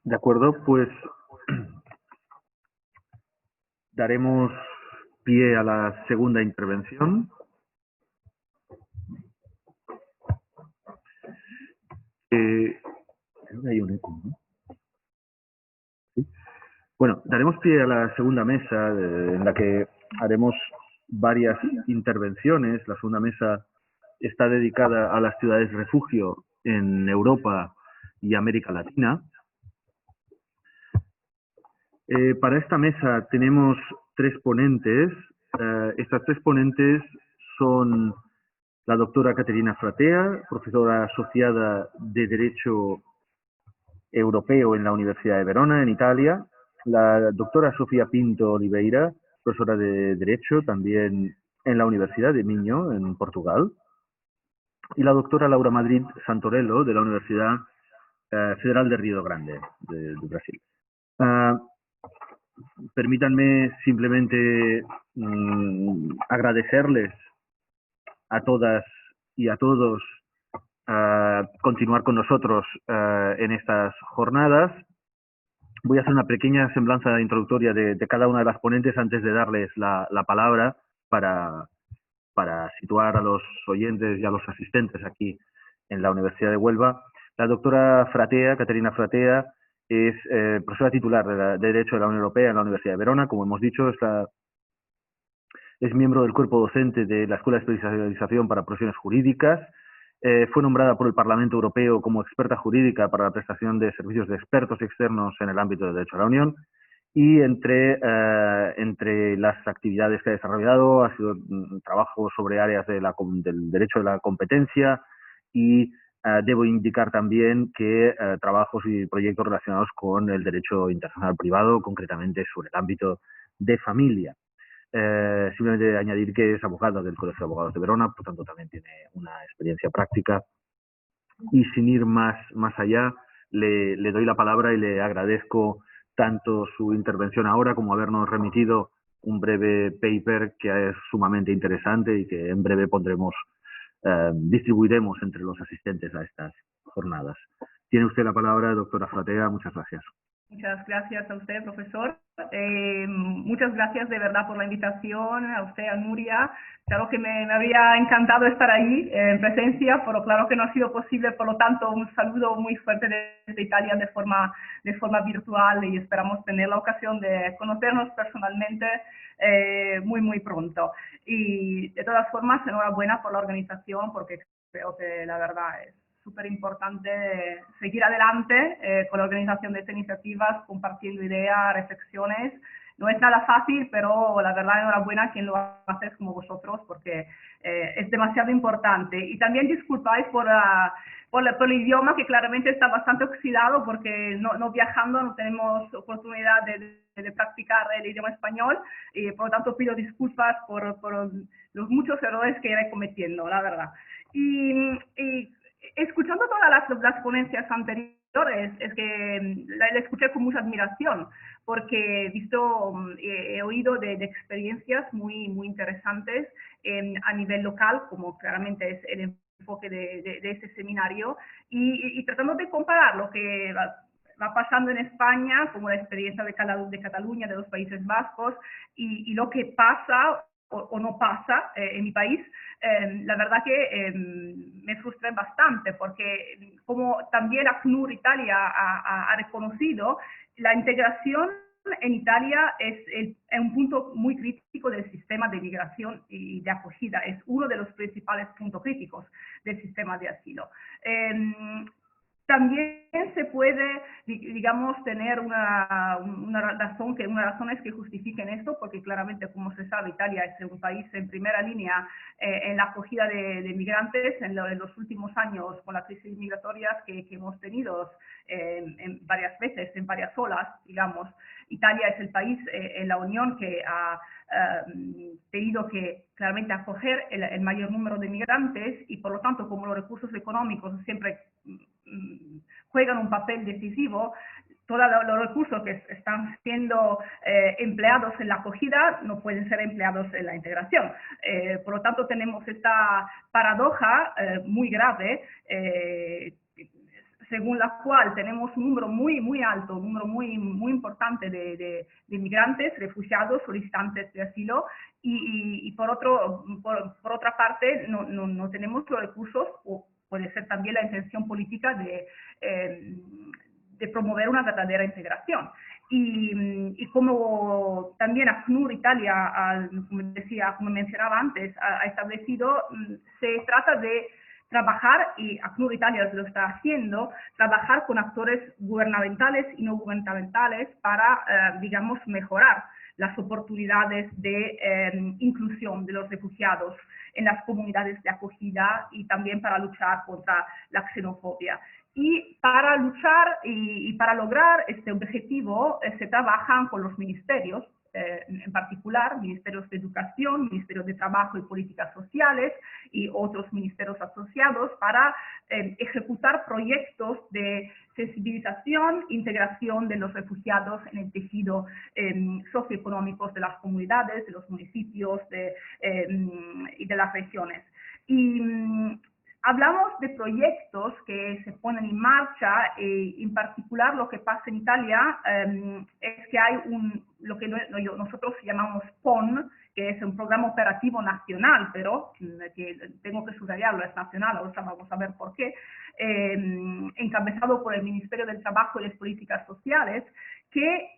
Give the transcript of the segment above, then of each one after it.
De acuerdo, pues daremos pie a la segunda intervención. Creo que hay un eco, ¿no? ¿Sí? Bueno, daremos pie a la segunda mesa en la que haremos varias intervenciones. La segunda mesa está dedicada a las ciudades refugio en Europa y América Latina. Para esta mesa tenemos tres ponentes. Estas tres ponentes son la doctora Caterina Fratea, profesora asociada de Derecho Europeo en la Universidad de Verona, en Italia, la doctora Sofía Pinto Oliveira, profesora de Derecho también en la Universidad de Minho, en Portugal, y la doctora Laura Madrid Santorello, de la Universidad Federal de Río Grande, de Brasil. Permítanme simplemente agradecerles a todas y a todos continuar con nosotros en estas jornadas. Voy a hacer una pequeña semblanza introductoria de cada una de las ponentes antes de darles la palabra para situar a los oyentes y a los asistentes aquí en la Universidad de Huelva. La doctora Fratea, Caterina Fratea, es profesora titular de Derecho de la Unión Europea en la Universidad de Verona. Como hemos dicho, es miembro del cuerpo docente de la Escuela de Especialización para Profesiones Jurídicas. Fue nombrada por el Parlamento Europeo como experta jurídica para la prestación de servicios de expertos externos en el ámbito del derecho de la Unión. Y entre las actividades que ha desarrollado ha sido trabajo sobre áreas del derecho de la competencia y debo indicar también que trabajos y proyectos relacionados con el derecho internacional privado, concretamente sobre el ámbito de familia. Simplemente añadir que es abogada del Colegio de Abogados de Verona, por tanto también tiene una experiencia práctica. Y sin ir más allá, le doy la palabra y le agradezco tanto su intervención ahora como habernos remitido un breve paper que es sumamente interesante y que en breve distribuiremos entre los asistentes a estas jornadas. Tiene usted la palabra, doctora Fratea. Muchas gracias. Muchas gracias a usted, profesor. Muchas gracias de verdad por la invitación, a usted, a Nuria. Claro que me habría encantado estar ahí en presencia, pero claro que no ha sido posible. Por lo tanto, un saludo muy fuerte desde Italia de forma virtual y esperamos tener la ocasión de conocernos personalmente muy pronto. Y de todas formas, enhorabuena por la organización, porque creo que la verdad es súper importante seguir adelante con la organización de estas iniciativas, compartiendo ideas, reflexiones. No es nada fácil, pero la verdad enhorabuena quien lo hace como vosotros, porque es demasiado importante. Y también disculpáis por el idioma, que claramente está bastante oxidado, porque no viajando no tenemos oportunidad de practicar el idioma español, y por lo tanto pido disculpas por los muchos errores que iré cometiendo, la verdad. Y escuchando todas las ponencias anteriores, es que la escuché con mucha admiración, porque he oído de experiencias muy interesantes a nivel local, como claramente es el enfoque de este seminario, y tratando de comparar lo que va pasando en España, como la experiencia de Cataluña, de los Países Vascos, y lo que pasa o no pasa en mi país. La verdad que me frustra bastante, porque como también ACNUR Italia ha reconocido, la integración en Italia es un punto muy crítico del sistema de migración y de acogida. Es uno de los principales puntos críticos del sistema de asilo. También se puede, digamos, tener una razones que justifiquen esto, porque claramente, como se sabe, Italia es un país en primera línea en la acogida de migrantes en los últimos años, con las crisis migratorias que hemos tenido en varias veces, en varias olas, digamos. Italia es el país en la Unión que ha tenido que claramente acoger el mayor número de migrantes, y por lo tanto, como los recursos económicos siempre juegan un papel decisivo, todos los recursos que están siendo empleados en la acogida no pueden ser empleados en la integración. Por lo tanto, tenemos esta paradoja muy grave, según la cual tenemos un número muy alto, un número muy importante de migrantes, refugiados, solicitantes de asilo, y por otra parte no tenemos los recursos, o puede ser también la intención política de promover una verdadera integración. Y como también ACNUR Italia, como mencionaba antes, ha establecido, se trata de trabajar, y ACNUR Italia lo está haciendo, trabajar con actores gubernamentales y no gubernamentales para, digamos, mejorar las oportunidades de inclusión de los refugiados en las comunidades de acogida y también para luchar contra la xenofobia. Y para luchar y para lograr este objetivo se trabajan con los ministerios, en particular ministerios de educación, ministerios de trabajo y políticas sociales y otros ministerios asociados para ejecutar proyectos de sensibilización, integración de los refugiados en el tejido socioeconómico de las comunidades, de los municipios y de las regiones. Y hablamos de proyectos que se ponen en marcha, y en particular lo que pasa en Italia es que hay lo que nosotros llamamos PON, que es un programa operativo nacional, pero que tengo que subrayarlo, es nacional, ahora vamos a ver por qué, encabezado por el Ministerio del Trabajo y las Políticas Sociales, que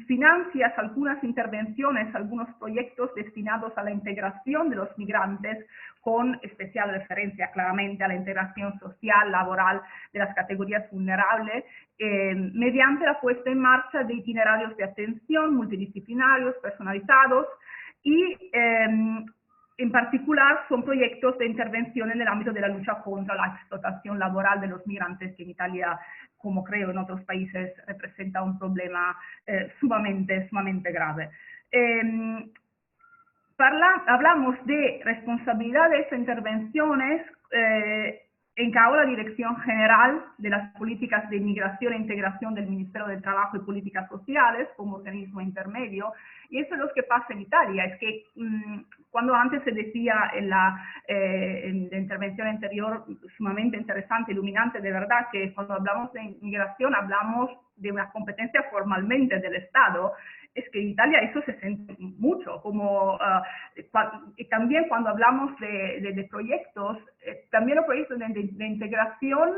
financia algunas intervenciones, algunos proyectos destinados a la integración de los migrantes, con especial referencia claramente a la integración social, laboral de las categorías vulnerables, mediante la puesta en marcha de itinerarios de atención multidisciplinarios, personalizados, y en particular son proyectos de intervención en el ámbito de la lucha contra la explotación laboral de los migrantes, que en Italia, como creo en otros países, representa un problema sumamente grave. Hablamos de responsabilidades e intervenciones en cada Dirección General de las Políticas de Inmigración e Integración del Ministerio del Trabajo y Políticas Sociales como organismo intermedio, y eso es lo que pasa en Italia. Es que cuando antes se decía en la intervención anterior, sumamente interesante, iluminante, de verdad, que cuando hablamos de inmigración hablamos de una competencia formalmente del Estado, es que en Italia eso se siente mucho, como y también cuando hablamos de proyectos, también los proyectos de integración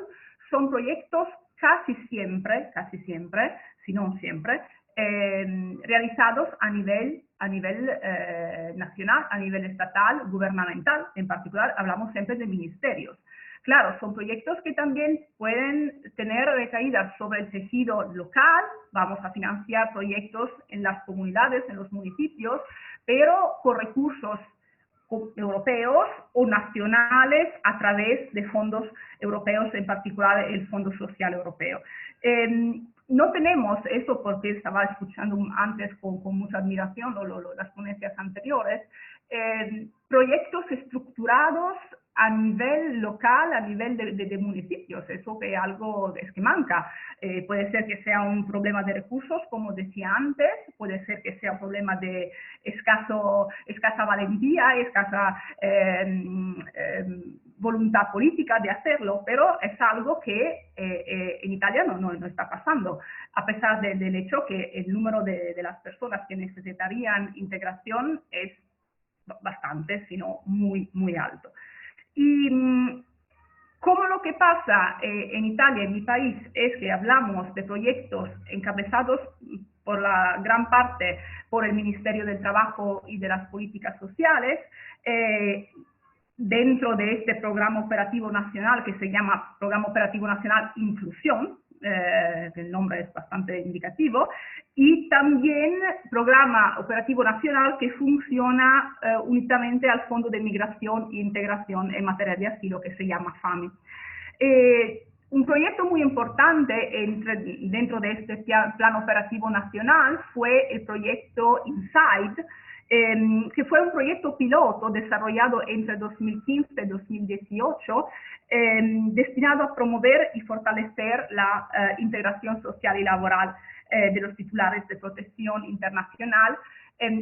son proyectos casi siempre, si no siempre, realizados a nivel nacional, a nivel estatal, gubernamental. En particular hablamos siempre de ministerios. Claro, son proyectos que también pueden tener recaídas sobre el tejido local. Vamos a financiar proyectos en las comunidades, en los municipios, pero con recursos europeos o nacionales a través de fondos europeos, en particular el Fondo Social Europeo. No tenemos eso, porque estaba escuchando antes con mucha admiración las ponencias anteriores, proyectos estructurados a nivel local, a nivel de municipios. Eso es algo que manca. Puede ser que sea un problema de recursos, como decía antes, puede ser que sea un problema de escasa valentía, escasa voluntad política de hacerlo, pero es algo que en Italia no está pasando, a pesar del hecho que el número de las personas que necesitarían integración es bastante, sino muy alto. Y como lo que pasa en Italia, en mi país, es que hablamos de proyectos encabezados por la gran parte por el Ministerio del Trabajo y de las Políticas Sociales, dentro de este programa operativo nacional que se llama Programa Operativo Nacional Inclusión, el nombre es bastante indicativo, y también Programa Operativo Nacional que funciona únicamente al Fondo de Migración e Integración en materia de asilo, que se llama FAMI. Un proyecto muy importante dentro de este plan operativo nacional fue el proyecto INSIDE, que fue un proyecto piloto desarrollado entre 2015 y 2018, destinado a promover y fortalecer la integración social y laboral de los titulares de protección internacional,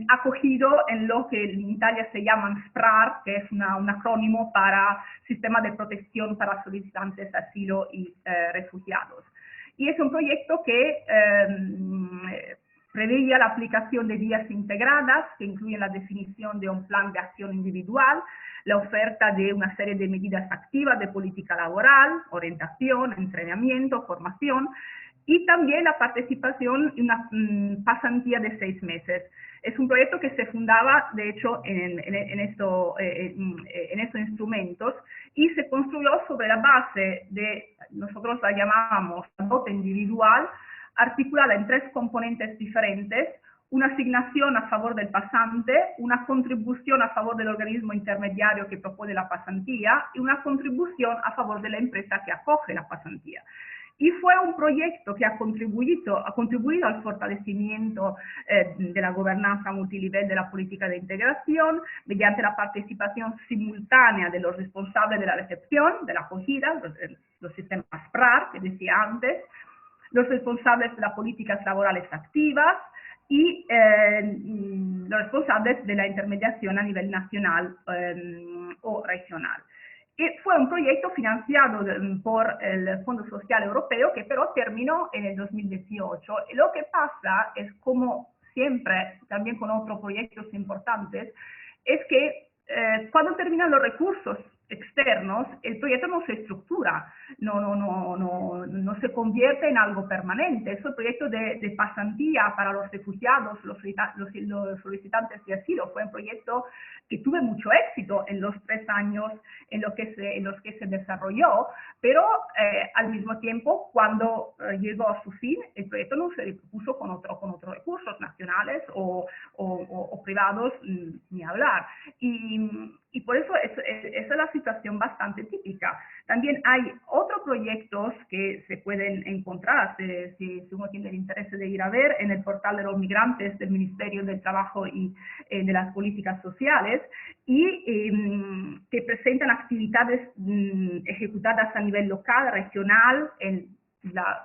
acogido en lo que en Italia se llaman SPRAR, que es un acrónimo para Sistema de Protección para Solicitantes de Asilo y Refugiados. Y es un proyecto que preveía la aplicación de guías integradas que incluyen la definición de un plan de acción individual, la oferta de una serie de medidas activas de política laboral, orientación, entrenamiento, formación, y también la participación en una pasantía de 6 meses. Es un proyecto que se fundaba, de hecho, en estos instrumentos y se construyó sobre la base de, nosotros la llamábamos nota individual, articulada en 3 componentes diferentes: una asignación a favor del pasante, una contribución a favor del organismo intermediario que propone la pasantía y una contribución a favor de la empresa que acoge la pasantía. Y fue un proyecto que ha contribuido al fortalecimiento de la gobernanza multinivel de la política de integración mediante la participación simultánea de los responsables de la recepción, de la acogida, los sistemas PRAR, que decía antes, los responsables de las políticas laborales activas y los responsables de la intermediación a nivel nacional o regional. Y fue un proyecto financiado por el Fondo Social Europeo que pero terminó en el 2018. Y lo que pasa es, como siempre, también con otros proyectos importantes, es que cuando terminan los recursos externos, el proyecto no se estructura, no se convierte en algo permanente. Es un proyecto de pasantía para los refugiados, los solicitantes de asilo. Fue un proyecto que tuvo mucho éxito en los 3 años en los que se desarrolló, pero al mismo tiempo, cuando llegó a su fin, el proyecto no se puso con otros recursos nacionales o privados, ni hablar. Y por eso esa es la situación bastante típica. También hay otros proyectos que se pueden encontrar, si uno tiene el interés de ir a ver, en el portal de los migrantes del Ministerio del Trabajo y de las Políticas Sociales, y que presentan actividades ejecutadas a nivel local, regional, en las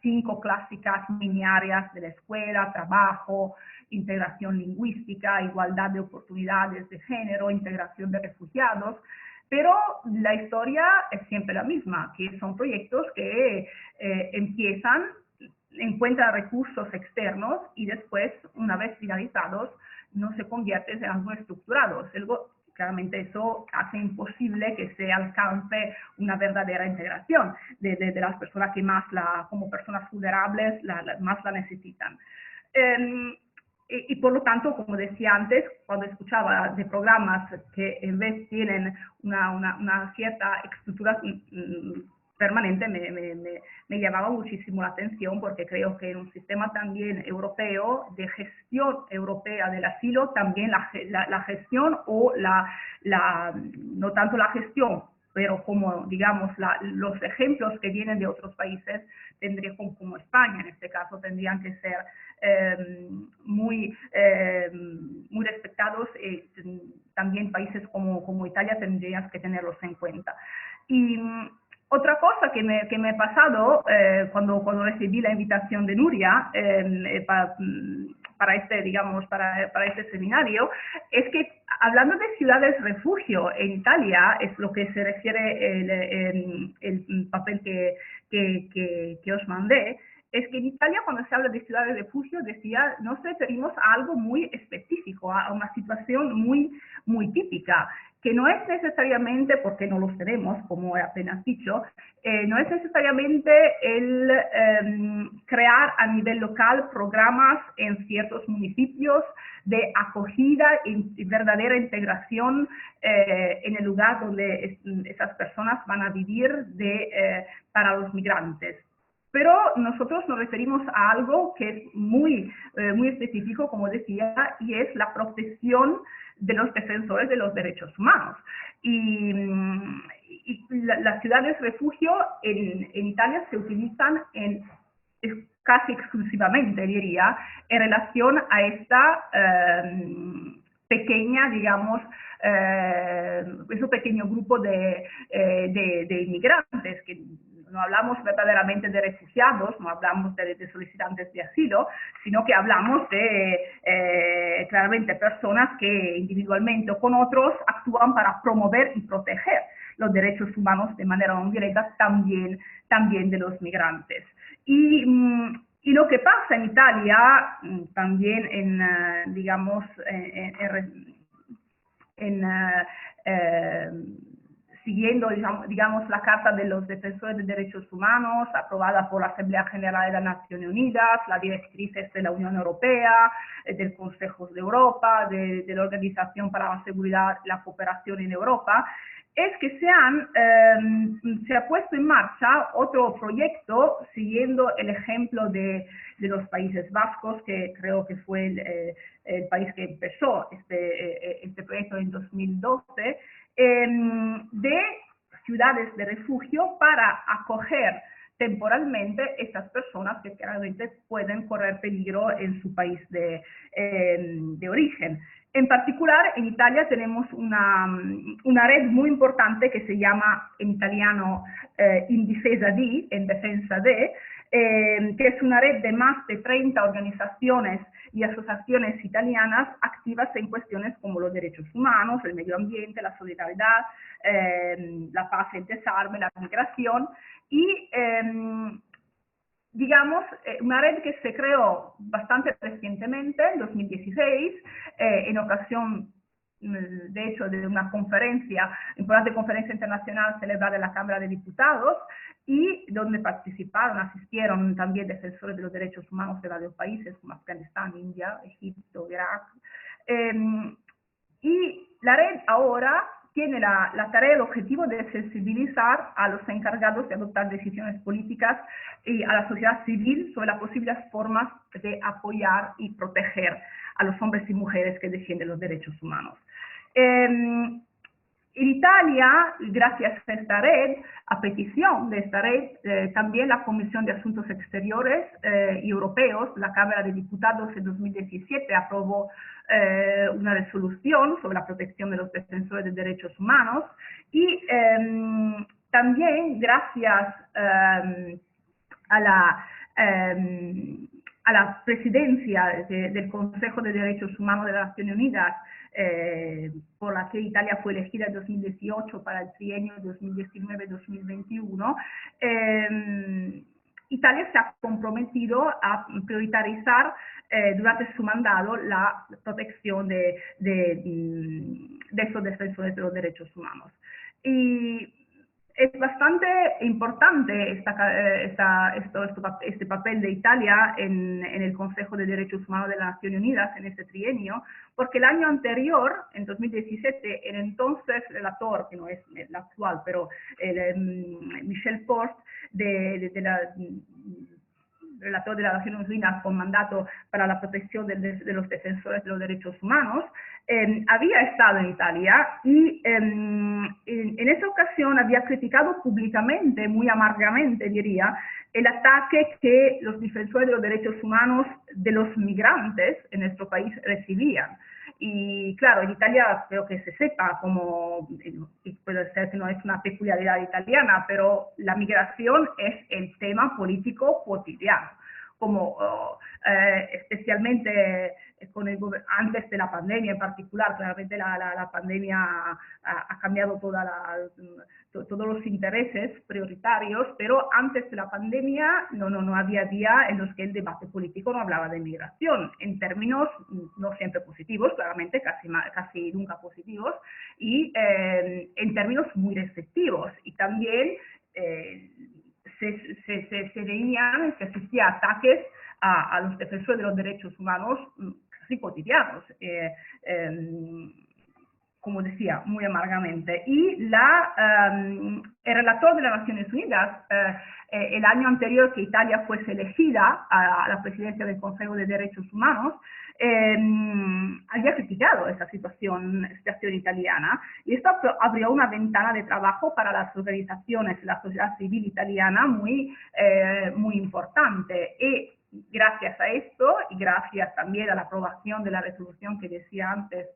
5 clásicas mini áreas de la escuela: trabajo, integración lingüística, igualdad de oportunidades de género, integración de refugiados. Pero la historia es siempre la misma, que son proyectos que empiezan, encuentran recursos externos y después, una vez finalizados, no se convierten en algo estructurado. Claramente eso hace imposible que se alcance una verdadera integración de las personas que más, como personas vulnerables, más la necesitan. Y por lo tanto, como decía antes, cuando escuchaba de programas que en vez tienen una cierta estructura permanente, me llamaba muchísimo la atención, porque creo que en un sistema también europeo, de gestión europea del asilo, también la gestión o no tanto la gestión, pero como, digamos, los ejemplos que vienen de otros países, tendría como España, en este caso, tendrían que ser muy respetados. También países como Italia tendrían que tenerlos en cuenta. Y otra cosa que me ha pasado cuando recibí la invitación de Nuria para este seminario, es que, hablando de ciudades refugio en Italia, es lo que se refiere el papel que os mandé, es que en Italia, cuando se habla de ciudades de refugio, decía, nos referimos a algo muy específico, a una situación muy típica, que no es necesariamente, porque no los tenemos, como he apenas dicho, no es necesariamente el crear a nivel local programas en ciertos municipios de acogida y verdadera integración en el lugar donde esas personas van a vivir para los migrantes. Pero nosotros nos referimos a algo que es muy específico, como decía, y es la protección de los defensores de los derechos humanos. Y las ciudades refugio en Italia se utilizan casi exclusivamente, diría, en relación a esta pequeña, digamos, ese pequeño grupo de inmigrantes, que no hablamos verdaderamente de refugiados, no hablamos de solicitantes de asilo, sino que hablamos de claramente personas que individualmente o con otros actúan para promover y proteger los derechos humanos de manera no directa también de los migrantes. Y lo que pasa en Italia, también digamos, siguiendo, digamos, la Carta de los Defensores de Derechos Humanos, aprobada por la Asamblea General de las Naciones Unidas, las directrices de la Unión Europea, del Consejo de Europa, de la Organización para la Seguridad y la Cooperación en Europa, es que se ha puesto en marcha otro proyecto siguiendo el ejemplo de los Países Vascos, que creo que fue el país que empezó este proyecto en 2012, de ciudades de refugio para acoger temporalmente estas personas que claramente pueden correr peligro en su país de origen. En particular, en Italia tenemos una red muy importante que se llama en italiano In Difesa Di, en defensa de, que es una red de más de 30 organizaciones y asociaciones italianas activas en cuestiones como los derechos humanos, el medio ambiente, la solidaridad, la paz, el desarme, la migración y digamos, una red que se creó bastante recientemente, en 2016, en ocasión, de hecho, de una importante conferencia internacional celebrada en la Cámara de Diputados, y donde asistieron también defensores de los derechos humanos de varios países, como Afganistán, India, Egipto, Irak. Y la red ahora tiene la tarea, el objetivo de sensibilizar a los encargados de adoptar decisiones políticas y a la sociedad civil sobre las posibles formas de apoyar y proteger a los hombres y mujeres que defienden los derechos humanos. En Italia, gracias a esta red, a petición de esta red, también la Comisión de Asuntos Exteriores y Europeos, la Cámara de Diputados en 2017 aprobó una resolución sobre la protección de los defensores de derechos humanos y también gracias a la presidencia del Consejo de Derechos Humanos de las Naciones Unidas, por la que Italia fue elegida en 2018 para el trienio 2019-2021, Italia se ha comprometido a priorizar durante su mandato la protección de estos defensores de los derechos humanos. Y es bastante importante este papel de Italia en el Consejo de Derechos Humanos de las Naciones Unidas en este trienio, porque el año anterior, en 2017, el entonces relator, que no es el actual, pero Michel Port, relator de las Naciones Unidas con mandato para la protección de los defensores de los derechos humanos, había estado en Italia y en esa ocasión había criticado públicamente, muy amargamente diría, el ataque que los defensores de los derechos humanos de los migrantes en nuestro país recibían. Y claro, en Italia creo que se sepa, como puede ser que no es una peculiaridad italiana, pero la migración es el tema político cotidiano, como especialmente antes de la pandemia en particular. Claramente la pandemia ha cambiado todos los intereses prioritarios, pero antes de la pandemia no había día en los que el debate político no hablaba de migración, en términos no siempre positivos, claramente casi nunca positivos, y en términos muy restrictivos. Y también se veían, se asistía a ataques a los defensores de los derechos humanos casi cotidianos, como decía, muy amargamente. Y el relator de las Naciones Unidas, el año anterior que Italia fuese elegida a la presidencia del Consejo de Derechos Humanos, había criticado esa situación italiana, y esto abrió una ventana de trabajo para las organizaciones de la sociedad civil italiana muy importante. Y gracias a esto, y gracias también a la aprobación de la resolución que decía antes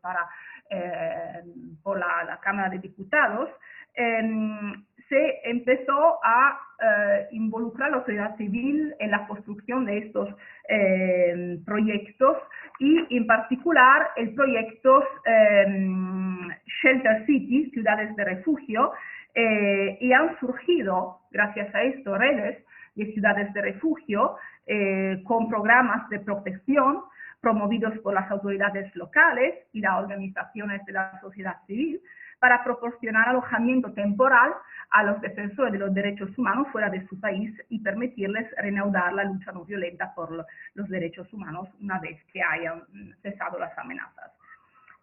por la Cámara de Diputados, se empezó a involucrar a la sociedad civil en la construcción de estos proyectos y en particular el proyecto Shelter Cities, ciudades de refugio, y han surgido, gracias a esto, redes de ciudades de refugio con programas de protección promovidos por las autoridades locales y las organizaciones de la sociedad civil para proporcionar alojamiento temporal a los defensores de los derechos humanos fuera de su país y permitirles reanudar la lucha no violenta por los derechos humanos una vez que hayan cesado las amenazas.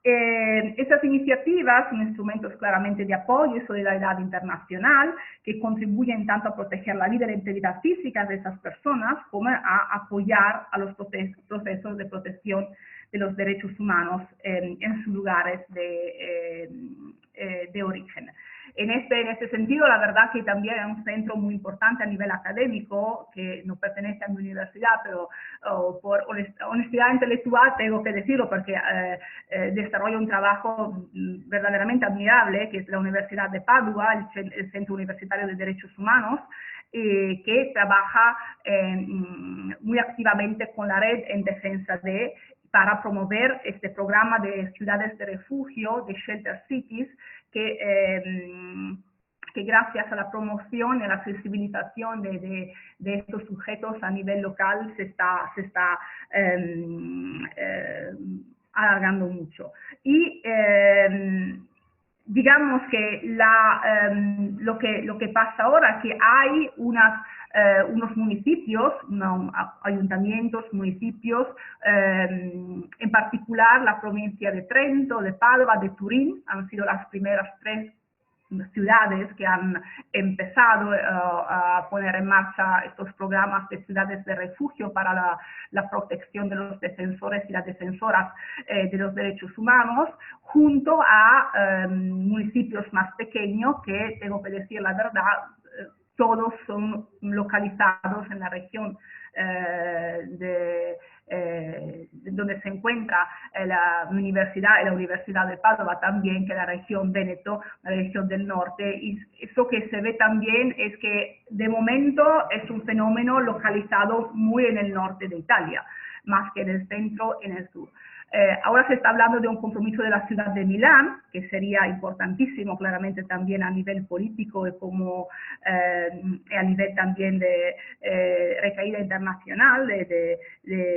Estas iniciativas son instrumentos claramente de apoyo y solidaridad internacional que contribuyen tanto a proteger la vida y la integridad física de esas personas como a apoyar a los procesos de protección de los derechos humanos en sus lugares de origen. En este sentido, la verdad que también es un centro muy importante a nivel académico, que no pertenece a mi universidad, pero por honestidad intelectual tengo que decirlo, porque desarrolla un trabajo verdaderamente admirable, que es la Universidad de Padua, el Centro Universitario de Derechos Humanos, que trabaja muy activamente con la red en defensa para promover este programa de ciudades de refugio, de Shelter Cities, que gracias a la promoción y a la sensibilización de estos sujetos a nivel local se está alargando mucho. Y digamos que lo que pasa ahora, que hay unos municipios, ayuntamientos, municipios, en particular la provincia de Trento, de Padua, de Turín, han sido las primeras 3 ciudades que han empezado a poner en marcha estos programas de ciudades de refugio para la protección de los defensores y las defensoras de los derechos humanos, junto a municipios más pequeños que, tengo que decir la verdad, todos son localizados en la región donde se encuentra la universidad y la Universidad de Padua también, que es la región Véneto, la región del norte. Y eso que se ve también es que de momento es un fenómeno localizado muy en el norte de Italia, más que en el centro y en el sur. Ahora se está hablando de un compromiso de la ciudad de Milán, que sería importantísimo claramente también a nivel político y como a nivel también de recaída internacional de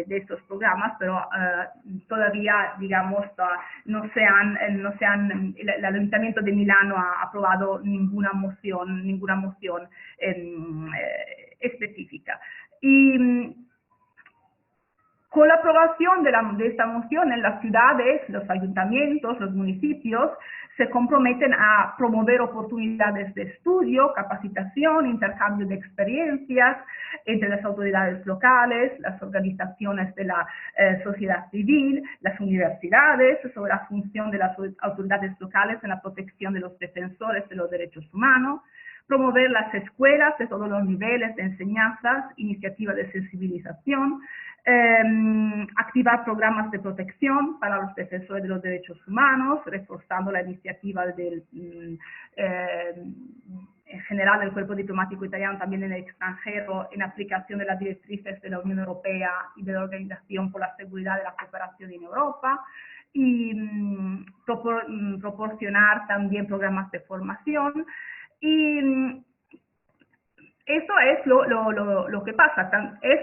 estos programas, pero todavía, digamos, el Ayuntamiento de Milán no ha aprobado ninguna moción específica. Y con la aprobación de esta moción en las ciudades, los ayuntamientos, los municipios, se comprometen a promover oportunidades de estudio, capacitación, intercambio de experiencias entre las autoridades locales, las organizaciones de la sociedad civil, las universidades, sobre la función de las autoridades locales en la protección de los defensores de los derechos humanos, promover las escuelas de todos los niveles de enseñanzas, iniciativas de sensibilización, activar programas de protección para los defensores de los derechos humanos, reforzando la iniciativa en general del cuerpo diplomático italiano también en el extranjero, en aplicación de las directrices de la Unión Europea y de la Organización por la Seguridad y la Cooperación en Europa, y proporcionar también programas de formación. Y eso es lo que pasa. Es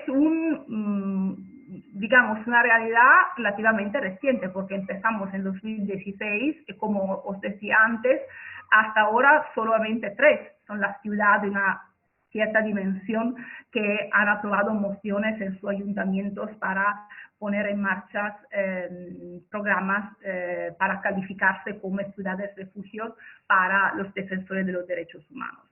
digamos, una realidad relativamente reciente, porque empezamos en 2016 y, como os decía antes, hasta ahora solamente 3 son las ciudades de una cierta dimensión que han aprobado mociones en sus ayuntamientos para poner en marcha programas para calificarse como ciudades refugios para los defensores de los derechos humanos.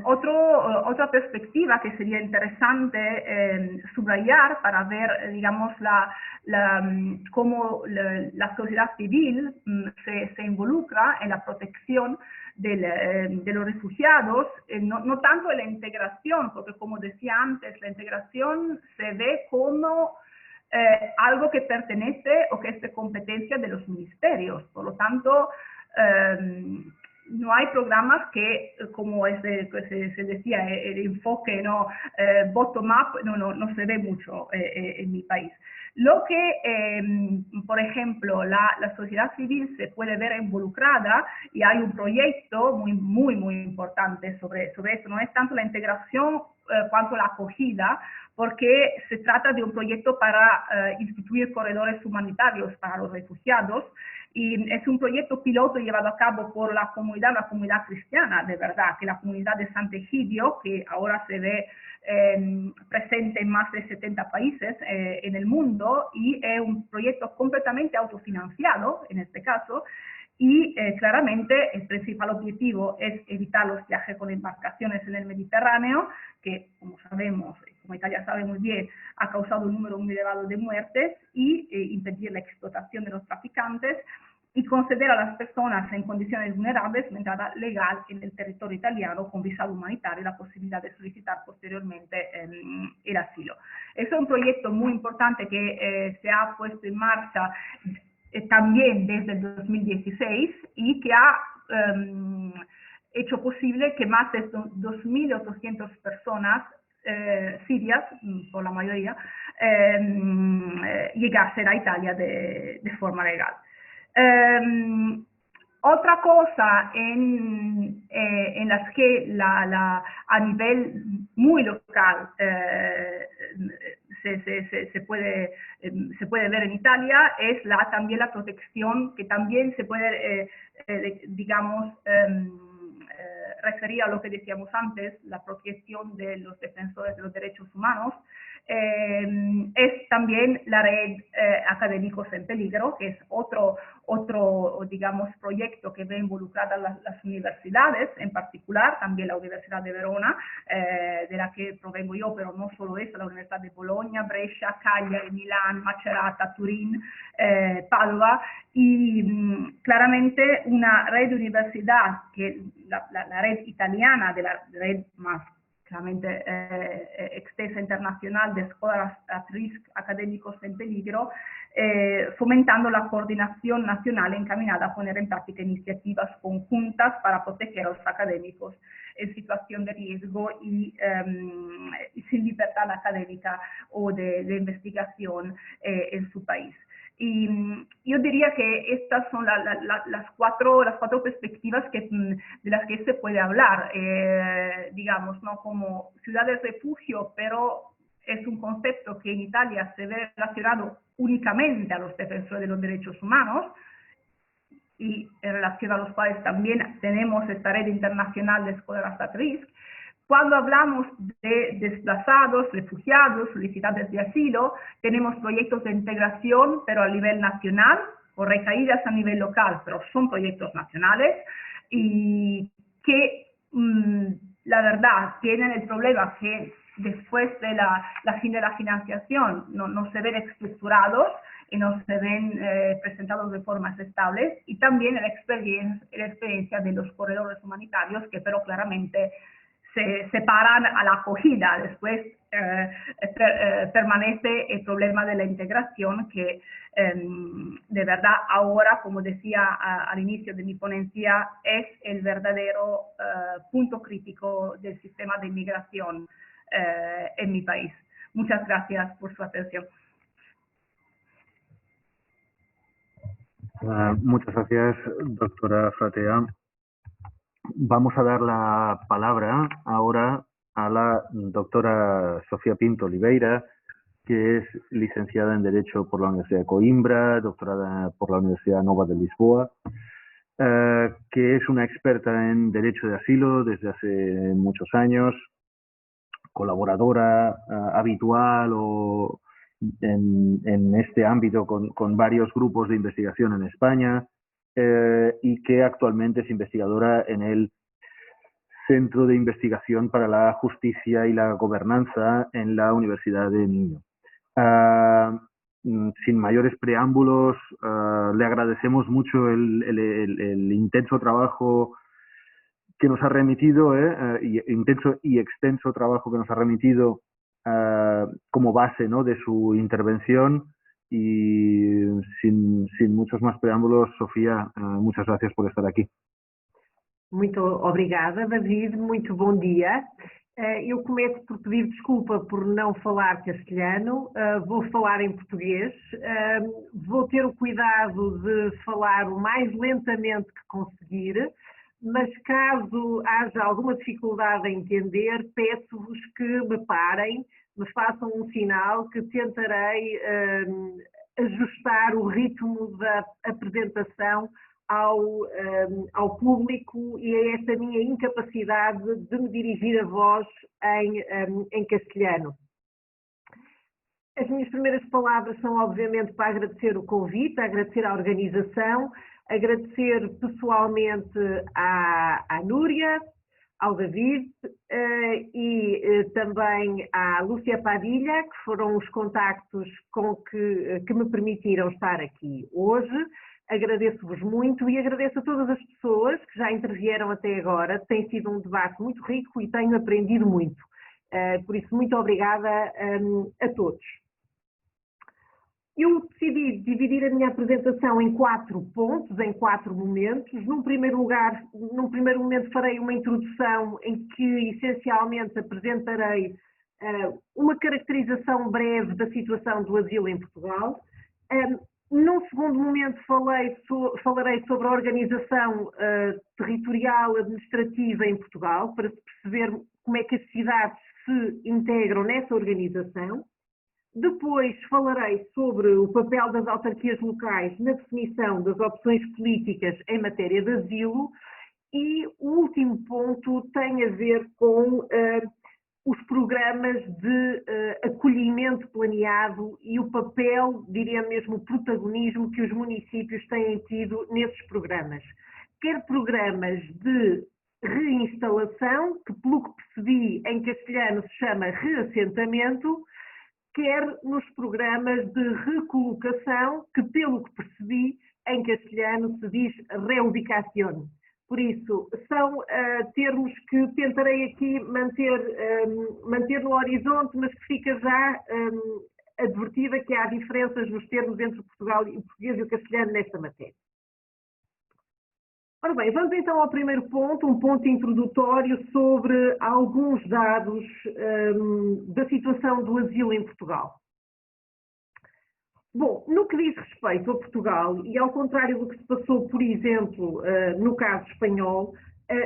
Otra perspectiva que sería interesante subrayar para ver, digamos, cómo la sociedad civil se involucra en la protección de los refugiados, no tanto en la integración, porque, como decía antes, la integración se ve como algo que pertenece o que es de competencia de los ministerios. Por lo tanto, no hay programas que, como se decía, el enfoque no bottom-up no se ve mucho en mi país. Lo que, por ejemplo, la sociedad civil se puede ver involucrada, y hay un proyecto muy importante sobre eso. No es tanto la integración cuanto la acogida, porque se trata de un proyecto para instituir corredores humanitarios para los refugiados, y es un proyecto piloto llevado a cabo por la comunidad cristiana, de verdad, que la comunidad de Sant'Egidio, que ahora se ve presente en más de 70 países en el mundo, y es un proyecto completamente autofinanciado, en este caso, y claramente el principal objetivo es evitar los viajes con embarcaciones en el Mediterráneo, que, como sabemos, como Italia sabe muy bien, ha causado un número muy elevado de muertes, y impedir la explotación de los traficantes, y conceder a las personas en condiciones vulnerables una entrada legal en el territorio italiano con visado humanitario y la posibilidad de solicitar posteriormente el asilo. Es un proyecto muy importante que se ha puesto en marcha también desde el 2016, y que ha hecho posible que más de 2.800 personas sirias, por la mayoría, llegasen a Italia de forma legal. Otra cosa en las que a nivel muy local se puede ver en Italia es también la protección, que también se puede, digamos, referir a lo que decíamos antes, la protección de los defensores de los derechos humanos. Es también la red Académicos en Peligro, que es otro digamos, proyecto que ve involucradas las universidades, en particular también la Universidad de Verona, de la que provengo yo, pero no solo esa, la Universidad de Bologna, Brescia, Cagliari, Milán, Macerata, Turín, Padova, y claramente una red de universidad, que la red italiana, de la red más claramente extensa internacional de escuelas at risk académicos en peligro, fomentando la coordinación nacional encaminada a poner en práctica iniciativas conjuntas para proteger a los académicos en situación de riesgo y sin libertad académica o de investigación en su país. Y yo diría que estas son las cuatro perspectivas de las que se puede hablar, digamos, ¿no? Como ciudades refugio, pero es un concepto que en Italia se ve relacionado únicamente a los defensores de los derechos humanos, y en relación a los cuales también tenemos esta red internacional de escuelas at risk. Cuando hablamos de desplazados, refugiados, solicitantes de asilo, tenemos proyectos de integración, pero a nivel nacional, o recaídas a nivel local, pero son proyectos nacionales, y que la verdad tienen el problema que después de la fin de la financiación no se ven estructurados y no se ven presentados de formas estables, y también la experiencia de los corredores humanitarios, que pero claramente se separan a la acogida. Después permanece el problema de la integración, que de verdad ahora, como decía al inicio de mi ponencia, es el verdadero punto crítico del sistema de inmigración en mi país. Muchas gracias por su atención. Muchas gracias, doctora Fratea. Vamos a dar la palabra ahora a la doctora Sofía Pinto Oliveira, que es licenciada en Derecho por la Universidad de Coimbra, doctorada por la Universidad Nova de Lisboa, que es una experta en Derecho de Asilo desde hace muchos años, colaboradora habitual en este ámbito con varios grupos de investigación en España, y que actualmente es investigadora en el Centro de Investigación para la Justicia y la Gobernanza en la Universidad de Minho. Sin mayores preámbulos, le agradecemos mucho el intenso trabajo que nos ha remitido, intenso y extenso trabajo que nos ha remitido como base, ¿no?, de su intervención, Y sin muchos más preámbulos, Sofía, muchas gracias por estar aquí. Muito obrigada, David. Muito bom dia. Eu começo por pedir desculpa por não falar castelhano. Vou falar em português. Vou ter o cuidado de falar o mais lentamente que conseguir, mas caso haja alguma dificuldade em entender, peço-vos que me parem, me façam um sinal que tentarei ajustar o ritmo da apresentação ao público e a esta minha incapacidade de me dirigir a vós em castelhano. As minhas primeiras palavras são, obviamente, para agradecer o convite, agradecer à organização, agradecer pessoalmente à Núria, ao David e também à Lúcia Padilha, que foram os contactos que me permitiram estar aqui hoje. Agradeço-vos muito e agradeço a todas as pessoas que já intervieram até agora. Tem sido um debate muito rico e tenho aprendido muito. Por isso, muito obrigada a todos. Eu decidi dividir a minha apresentação em 4 pontos, em 4 momentos. Num primeiro momento farei uma introdução em que essencialmente apresentarei uma caracterização breve da situação do asilo em Portugal. Num segundo momento falarei sobre a organização territorial administrativa em Portugal, para se perceber como é que as cidades se integram nessa organização. Depois falarei sobre o papel das autarquias locais na definição das opções políticas em matéria de asilo e o último ponto tem a ver com os programas de acolhimento planeado e o papel, diria mesmo, o protagonismo que os municípios têm tido nesses programas. Quer programas de reinstalação, que pelo que percebi em castelhano se chama reassentamento, quer nos programas de recolocação, que pelo que percebi em castelhano se diz reubicación. Por isso, são termos que tentarei aqui manter no horizonte, mas que fica já advertida que há diferenças nos termos entre o português e o castelhano nesta matéria. Ora bem, vamos então ao primeiro ponto, um ponto introdutório sobre alguns dados da situação do asilo em Portugal. Bom, no que diz respeito a Portugal, e ao contrário do que se passou, por exemplo, no caso espanhol,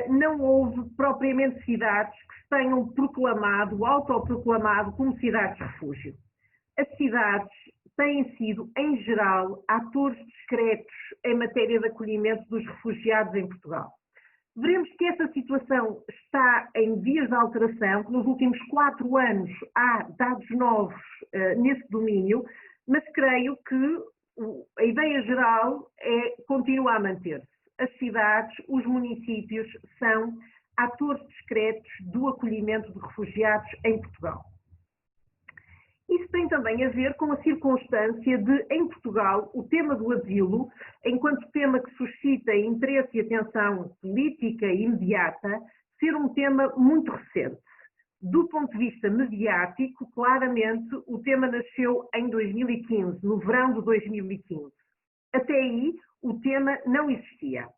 não houve propriamente cidades que se tenham autoproclamado como cidades de refúgio. As cidades têm sido, em geral, atores discretos em matéria de acolhimento dos refugiados em Portugal. Veremos que essa situação está em vias de alteração, que nos últimos 4 anos há dados novos nesse domínio, mas creio que a ideia geral continua a manter-se. As cidades, os municípios são atores discretos do acolhimento de refugiados em Portugal. Isso tem também a ver com a circunstância de, em Portugal, o tema do asilo, enquanto tema que suscita interesse e atenção política e imediata, ser um tema muito recente. Do ponto de vista mediático, claramente, o tema nasceu em 2015, no verão de 2015. Até aí, o tema não existia.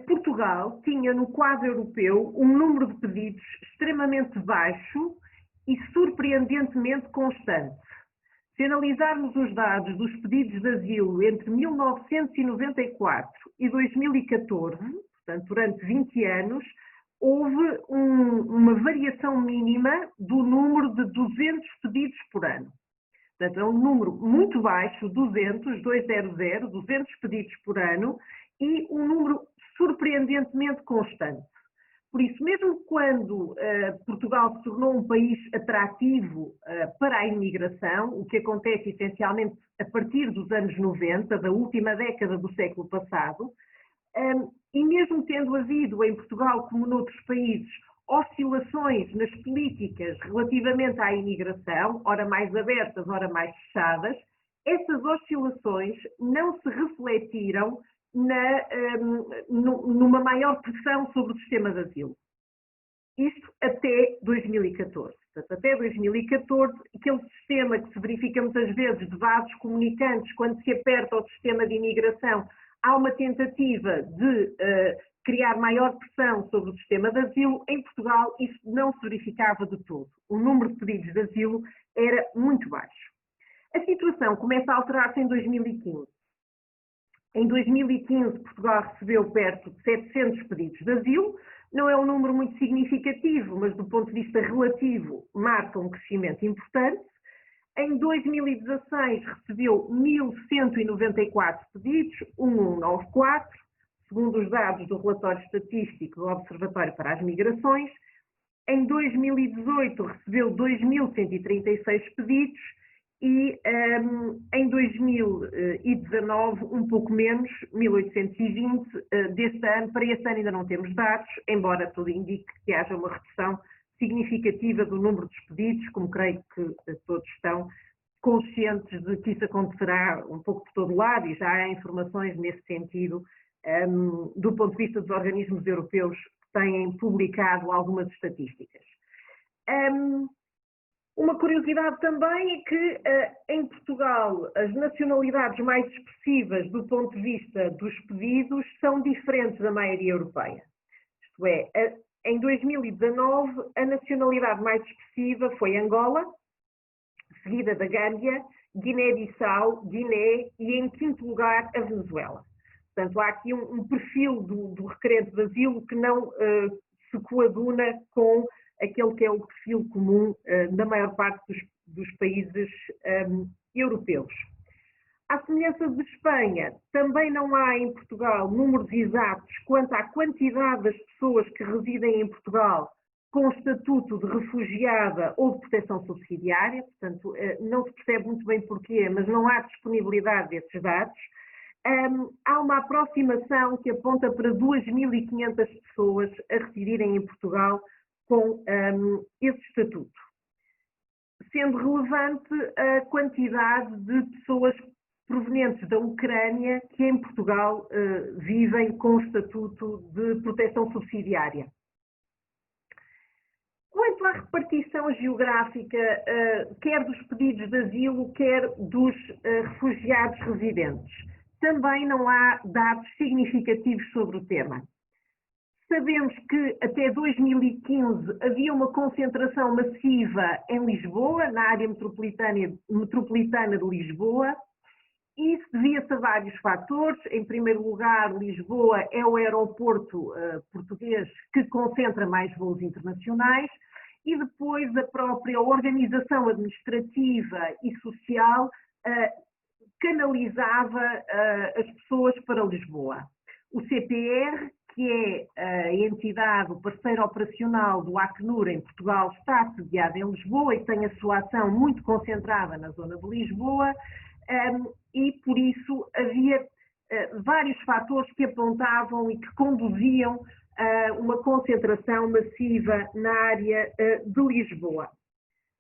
Portugal tinha no quadro europeu um número de pedidos extremamente baixo e surpreendentemente constante. Se analisarmos os dados dos pedidos de asilo entre 1994 e 2014, portanto, durante 20 anos, houve uma variação mínima do número de 200 pedidos por ano. Portanto, é um número muito baixo, 200 pedidos por ano, e um número surpreendentemente constante. Por isso, mesmo quando Portugal se tornou um país atrativo para a imigração, o que acontece essencialmente a partir dos anos 90, da última década do século passado, e mesmo tendo havido em Portugal, como noutros países, oscilações nas políticas relativamente à imigração, ora mais abertas, ora mais fechadas, essas oscilações não se refletiram numa maior pressão sobre o sistema de asilo. Isto até 2014. Portanto, até 2014, aquele sistema que se verifica muitas vezes de vasos comunicantes, quando se aperta o sistema de imigração, há uma tentativa de criar maior pressão sobre o sistema de asilo. Em Portugal, isso não se verificava de todo. O número de pedidos de asilo era muito baixo. A situação começa a alterar-se em 2015. Em 2015, Portugal recebeu perto de 700 pedidos de asilo. Não é um número muito significativo, mas do ponto de vista relativo, marca um crescimento importante. Em 2016, recebeu 1.194 pedidos, 1194, segundo os dados do relatório estatístico do Observatório para as Migrações. Em 2018, recebeu 2.136 pedidos e em 2019, um pouco menos, 1.820 deste ano. Para este ano ainda não temos dados, embora tudo indique que haja uma redução significativa do número dos pedidos, como creio que todos estão conscientes de que isso acontecerá um pouco por todo lado, e já há informações nesse sentido do ponto de vista dos organismos europeus que têm publicado algumas estatísticas. Uma curiosidade também é que em Portugal as nacionalidades mais expressivas do ponto de vista dos pedidos são diferentes da maioria europeia. Isto é, em 2019 a nacionalidade mais expressiva foi Angola, seguida da Gâmbia, Guiné-Bissau, Guiné e em quinto lugar a Venezuela. Portanto, há aqui um perfil do requerente de asilo que não se coaduna com aquele que é o perfil comum da maior parte dos países europeus. À semelhança de Espanha, também não há em Portugal números exatos quanto à quantidade das pessoas que residem em Portugal com estatuto de refugiada ou de proteção subsidiária. Portanto, não se percebe muito bem porquê, mas não há disponibilidade desses dados. Há uma aproximação que aponta para 2.500 pessoas a residirem em Portugal com esse estatuto, sendo relevante a quantidade de pessoas provenientes da Ucrânia que em Portugal vivem com estatuto de proteção subsidiária. Quanto à repartição geográfica, quer dos pedidos de asilo, quer dos refugiados residentes, também não há dados significativos sobre o tema. Sabemos que até 2015 havia uma concentração massiva em Lisboa, na área metropolitana de Lisboa, e isso devia-se a vários fatores. Em primeiro lugar, Lisboa é o aeroporto português que concentra mais voos internacionais, e depois a própria organização administrativa e social canalizava as pessoas para Lisboa. O CPR, que é a entidade, o parceiro operacional do Acnur em Portugal, está sediado em Lisboa e tem a sua ação muito concentrada na zona de Lisboa, e por isso havia vários fatores que apontavam e que conduziam a uma concentração massiva na área de Lisboa.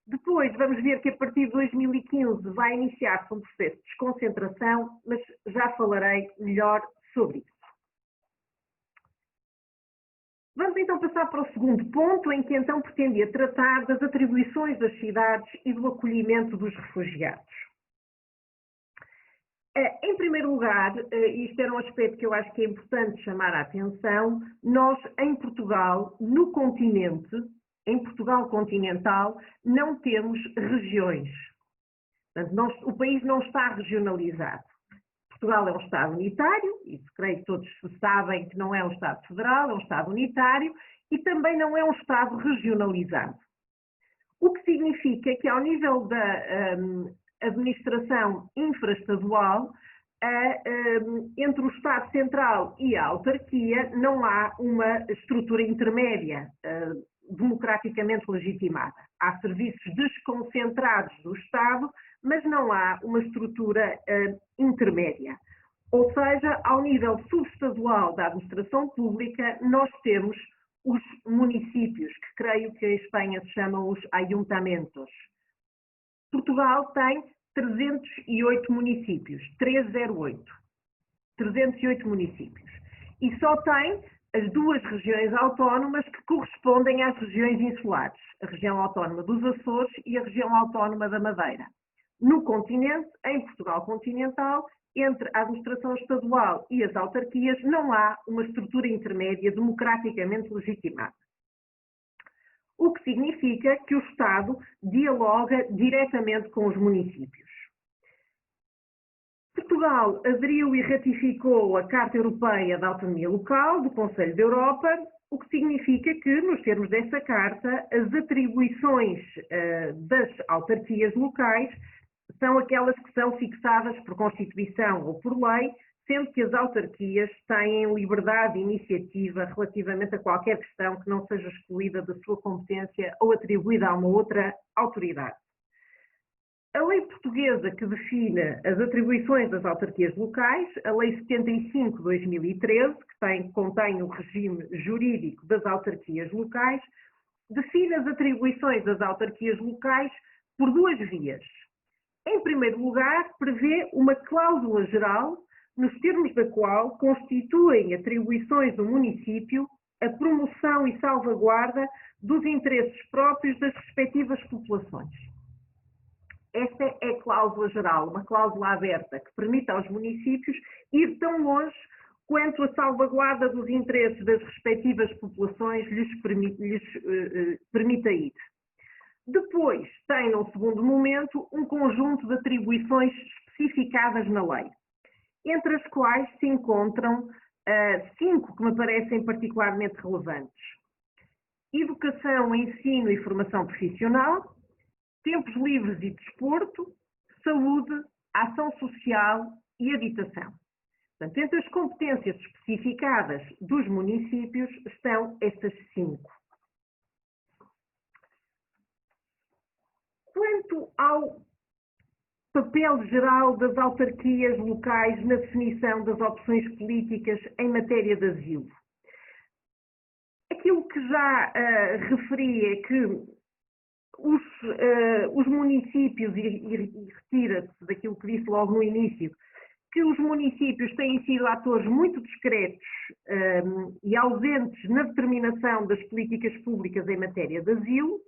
Depois vamos ver que a partir de 2015 vai iniciar-se um processo de desconcentração, mas já falarei melhor sobre isso. Vamos então passar para o segundo ponto, em que então pretendia tratar das atribuições das cidades e do acolhimento dos refugiados. Em primeiro lugar, isto era um aspecto que eu acho que é importante chamar a atenção, nós em Portugal, no continente, em Portugal continental, não temos regiões. Portanto, o país não está regionalizado. Portugal é um Estado unitário, isso creio que todos sabem que não é um Estado federal, é um Estado unitário, e também não é um Estado regionalizado. O que significa que ao nível da administração infraestadual, entre o Estado Central e a autarquia não há uma estrutura intermédia democraticamente legitimada. Há serviços desconcentrados do Estado, mas não há uma estrutura intermédia. Ou seja, ao nível subestadual da administração pública, nós temos os municípios, que creio que em Espanha se chamam os ayuntamientos. Portugal tem 308 municípios, 308 municípios. E só tem as duas regiões autónomas que correspondem às regiões insulares, a região autónoma dos Açores e a região autónoma da Madeira. No continente, em Portugal continental, entre a administração estadual e as autarquias, não há uma estrutura intermédia democraticamente legitimada. O que significa que o Estado dialoga diretamente com os municípios. Portugal aderiu e ratificou a Carta Europeia da Autonomia Local do Conselho da Europa, o que significa que, nos termos dessa Carta, as atribuições das autarquias locais são aquelas que são fixadas por Constituição ou por lei, sendo que as autarquias têm liberdade de iniciativa relativamente a qualquer questão que não seja excluída da sua competência ou atribuída a uma outra autoridade. A lei portuguesa que define as atribuições das autarquias locais, a Lei 75 de 2013, que contém o regime jurídico das autarquias locais, define as atribuições das autarquias locais por duas vias. Em primeiro lugar, prevê uma cláusula geral, nos termos da qual constituem atribuições do município a promoção e salvaguarda dos interesses próprios das respectivas populações. Esta é a cláusula geral, uma cláusula aberta, que permite aos municípios ir tão longe quanto a salvaguarda dos interesses das respectivas populações lhes permita ir. Depois, tem, num segundo momento, um conjunto de atribuições especificadas na lei, entre as quais se encontram 5 que me parecem particularmente relevantes. Educação, ensino e formação profissional, tempos livres e desporto, saúde, ação social e habitação. Portanto, entre as competências especificadas dos municípios estão estas 5. Quanto ao papel geral das autarquias locais na definição das opções políticas em matéria de asilo, aquilo que já referi é que os municípios, e retira-se daquilo que disse logo no início, que os municípios têm sido atores muito discretos e ausentes na determinação das políticas públicas em matéria de asilo,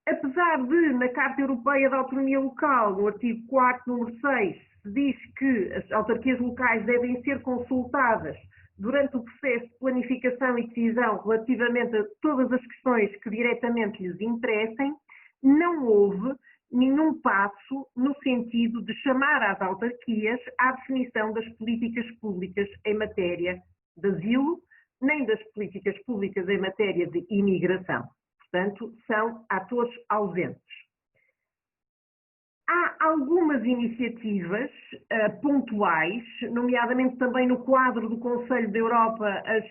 apesar de, na Carta Europeia da Autonomia Local, no artigo 4º, número 6, se diz que as autarquias locais devem ser consultadas durante o processo de planificação e decisão relativamente a todas as questões que diretamente lhes interessem, não houve nenhum passo no sentido de chamar às autarquias à definição das políticas públicas em matéria de asilo, nem das políticas públicas em matéria de imigração. Portanto, são atores ausentes. Há algumas iniciativas pontuais, nomeadamente também no quadro do Conselho da Europa, as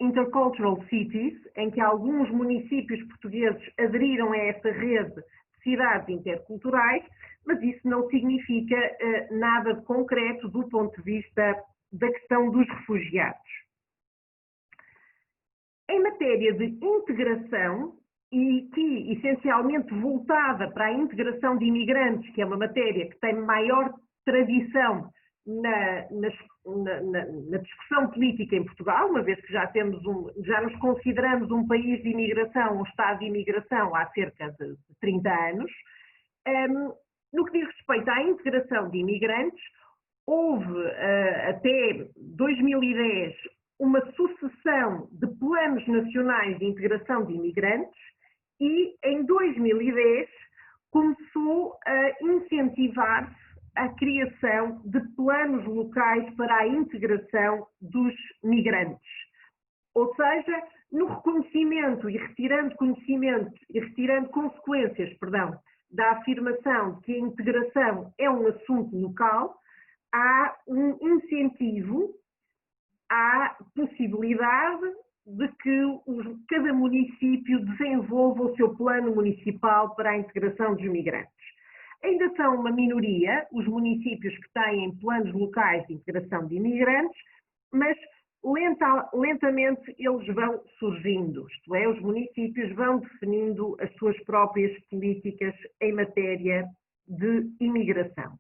Intercultural Cities, em que alguns municípios portugueses aderiram a esta rede de cidades interculturais, mas isso não significa nada de concreto do ponto de vista da questão dos refugiados. Em matéria de integração, e que essencialmente voltada para a integração de imigrantes, que é uma matéria que tem maior tradição na discussão política em Portugal, uma vez que já nos consideramos um país de imigração, um Estado de imigração há cerca de 30 anos. No que diz respeito à integração de imigrantes, houve até 2010 uma sucessão de planos nacionais de integração de imigrantes e em 2010 começou a incentivar-se a criação de planos locais para a integração dos migrantes. Ou seja, no reconhecimento e retirando consequências, da afirmação de que a integração é um assunto local, há um incentivo à possibilidade de que cada município desenvolva o seu plano municipal para a integração dos migrantes. Ainda são uma minoria os municípios que têm planos locais de integração de imigrantes, mas lentamente eles vão surgindo, isto é, os municípios vão definindo as suas próprias políticas em matéria de imigração.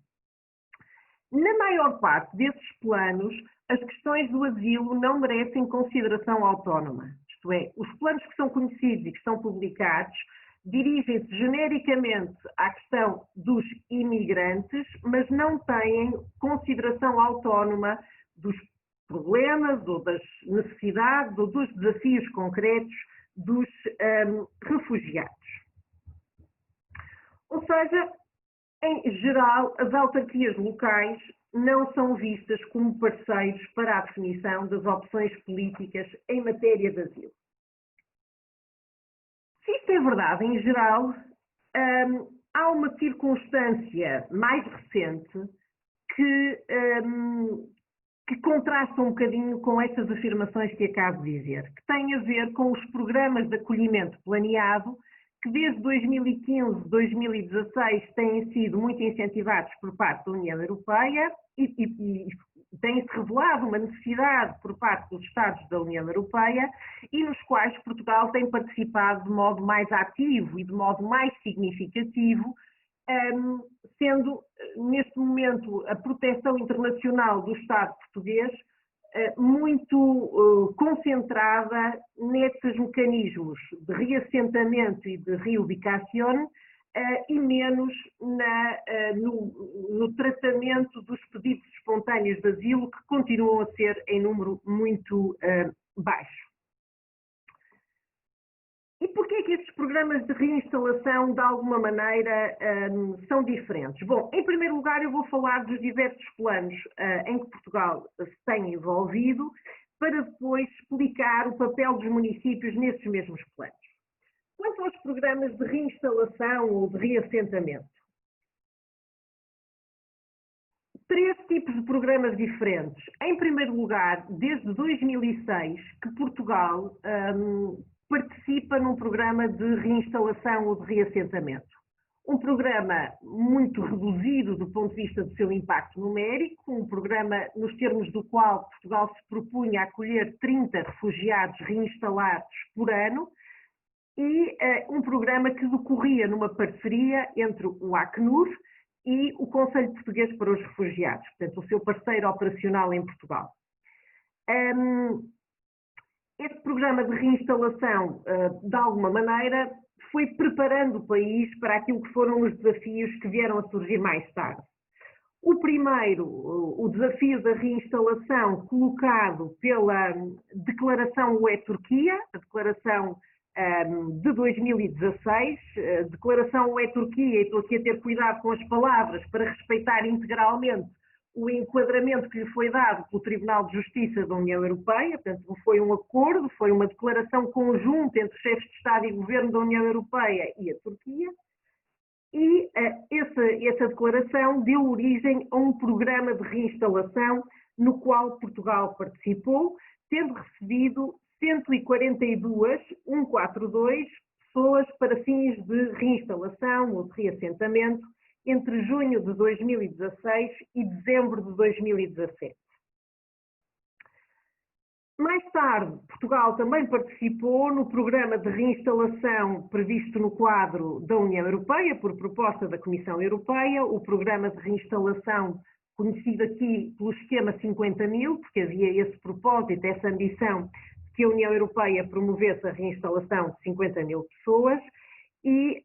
Na maior parte desses planos, as questões do asilo não merecem consideração autónoma. Isto é, os planos que são conhecidos e que são publicados dirigem-se genericamente à questão dos imigrantes, mas não têm consideração autónoma dos problemas ou das necessidades ou dos desafios concretos dos refugiados. Ou seja, em geral, as autarquias locais não são vistas como parceiros para a definição das opções políticas em matéria de asilo. Se isto é verdade, em geral, há uma circunstância mais recente que contrasta um bocadinho com estas afirmações que acabo de dizer, que tem a ver com os programas de acolhimento planeado, que desde 2015, 2016 têm sido muito incentivados por parte da União Europeia e tem-se revelado uma necessidade por parte dos Estados da União Europeia e nos quais Portugal tem participado de modo mais ativo e de modo mais significativo, sendo neste momento a proteção internacional do Estado português muito concentrada nesses mecanismos de reassentamento e de reubicação e menos no tratamento dos pedidos espontâneos de asilo, que continuam a ser em número muito baixo. E porquê é que estes programas de reinstalação, de alguma maneira, são diferentes? Bom, em primeiro lugar, eu vou falar dos diversos planos em que Portugal se tem envolvido, para depois explicar o papel dos municípios nesses mesmos planos. Quanto aos programas de reinstalação ou de reassentamento, 3 tipos de programas diferentes. Em primeiro lugar, desde 2006, que Portugal participa num programa de reinstalação ou de reassentamento. Um programa muito reduzido do ponto de vista do seu impacto numérico, um programa nos termos do qual Portugal se propunha a acolher 30 refugiados reinstalados por ano, e um programa que decorria numa parceria entre o Acnur e o Conselho Português para os Refugiados, portanto, o seu parceiro operacional em Portugal. Este programa de reinstalação, de alguma maneira, foi preparando o país para aquilo que foram os desafios que vieram a surgir mais tarde. O primeiro, o desafio da reinstalação colocado pela Declaração UE-Turquia, a Declaração de 2016, Declaração UE-Turquia, e estou aqui a ter cuidado com as palavras para respeitar integralmente o enquadramento que lhe foi dado pelo Tribunal de Justiça da União Europeia, portanto não foi um acordo, foi uma declaração conjunta entre os chefes de Estado e Governo da União Europeia e a Turquia, e essa declaração deu origem a um programa de reinstalação no qual Portugal participou, tendo recebido 142 pessoas para fins de reinstalação ou de reassentamento entre junho de 2016 e dezembro de 2017. Mais tarde, Portugal também participou no programa de reinstalação previsto no quadro da União Europeia, por proposta da Comissão Europeia, o programa de reinstalação conhecido aqui pelo esquema 50.000, porque havia esse propósito, essa ambição de que a União Europeia promovesse a reinstalação de 50.000 pessoas, e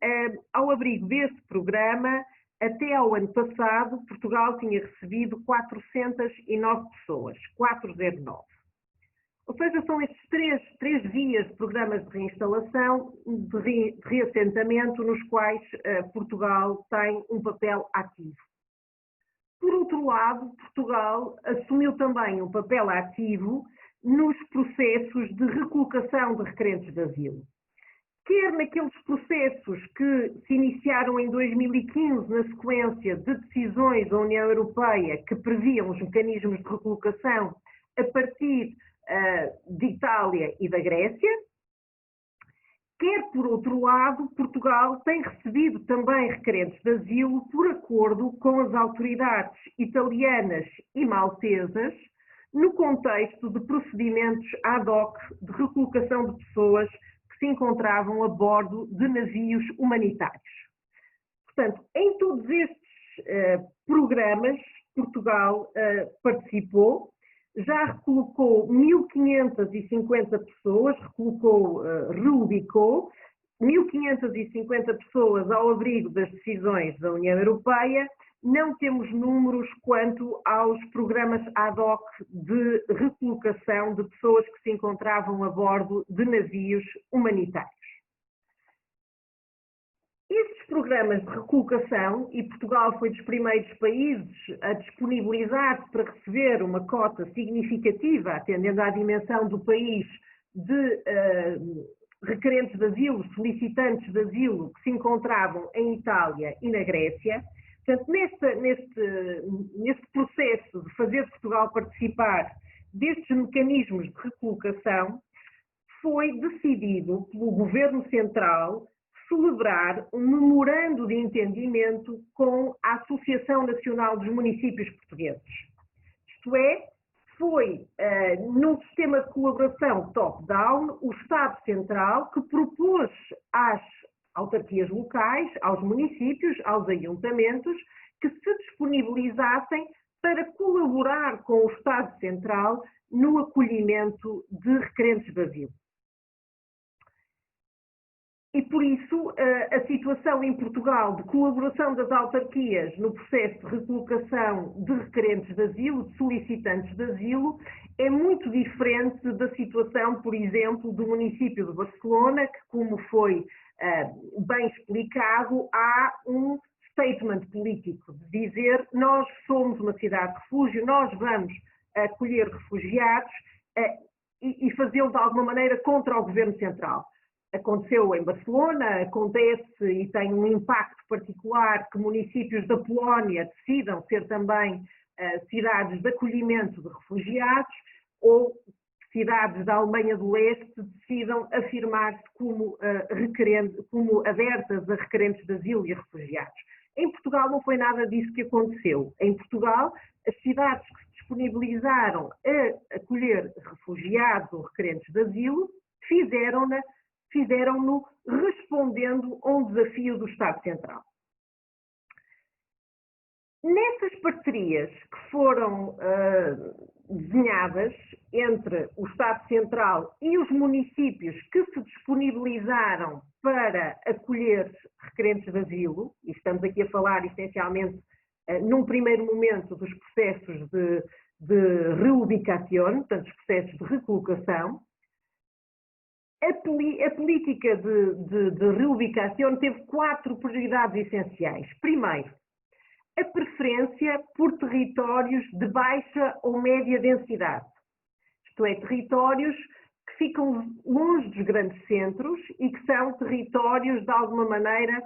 ao abrigo desse programa, até ao ano passado, Portugal tinha recebido 409 pessoas, 409. Ou seja, são estes três vias de programas de reinstalação, de reassentamento, nos quais Portugal tem um papel ativo. Por outro lado, Portugal assumiu também um papel ativo nos processos de recolocação de requerentes de asilo. Quer naqueles processos que se iniciaram em 2015 na sequência de decisões da União Europeia que previam os mecanismos de recolocação a partir de Itália e da Grécia, quer, por outro lado, Portugal tem recebido também requerentes de asilo por acordo com as autoridades italianas e maltesas, no contexto de procedimentos ad hoc de recolocação de pessoas que se encontravam a bordo de navios humanitários. Portanto, em todos estes programas, Portugal participou, já recolocou 1.550 pessoas, reubicou 1.550 pessoas ao abrigo das decisões da União Europeia. Não temos números quanto aos programas ad hoc de recolocação de pessoas que se encontravam a bordo de navios humanitários. Estes programas de recolocação, e Portugal foi dos primeiros países a disponibilizar-se para receber uma cota significativa, atendendo à dimensão do país, de requerentes de asilo, solicitantes de asilo que se encontravam em Itália e na Grécia. Portanto, neste processo de fazer Portugal participar destes mecanismos de recolocação, foi decidido pelo Governo Central celebrar um memorando de entendimento com a Associação Nacional dos Municípios Portugueses. Isto é, foi num sistema de colaboração top-down o Estado Central que propôs às autarquias locais, aos municípios, aos ayuntamentos, que se disponibilizassem para colaborar com o Estado Central no acolhimento de requerentes de asilo. E por isso a situação em Portugal de colaboração das autarquias no processo de recolocação de requerentes de asilo, de solicitantes de asilo, é muito diferente da situação, por exemplo, do município de Barcelona, que, como foi bem explicado, há um statement político de dizer: nós somos uma cidade de refúgio, nós vamos acolher refugiados e fazê-lo de alguma maneira contra o Governo Central. Aconteceu em Barcelona, acontece e tem um impacto particular que municípios da Polónia decidam ser também cidades de acolhimento de refugiados, ou cidades da Alemanha do Leste decidam afirmar-se como abertas a requerentes de asilo e a refugiados. Em Portugal não foi nada disso que aconteceu. Em Portugal, as cidades que se disponibilizaram a acolher refugiados ou requerentes de asilo fizeram-no respondendo a um desafio do Estado Central. Nessas parcerias que foram desenhadas entre o Estado Central e os municípios que se disponibilizaram para acolher requerentes de asilo, e estamos aqui a falar essencialmente num primeiro momento dos processos de reubicação, portanto os processos de recolocação, a política de reubicação teve 4 prioridades essenciais. Primeiro, a preferência por territórios de baixa ou média densidade. Isto é, territórios que ficam longe dos grandes centros e que são territórios, de alguma maneira,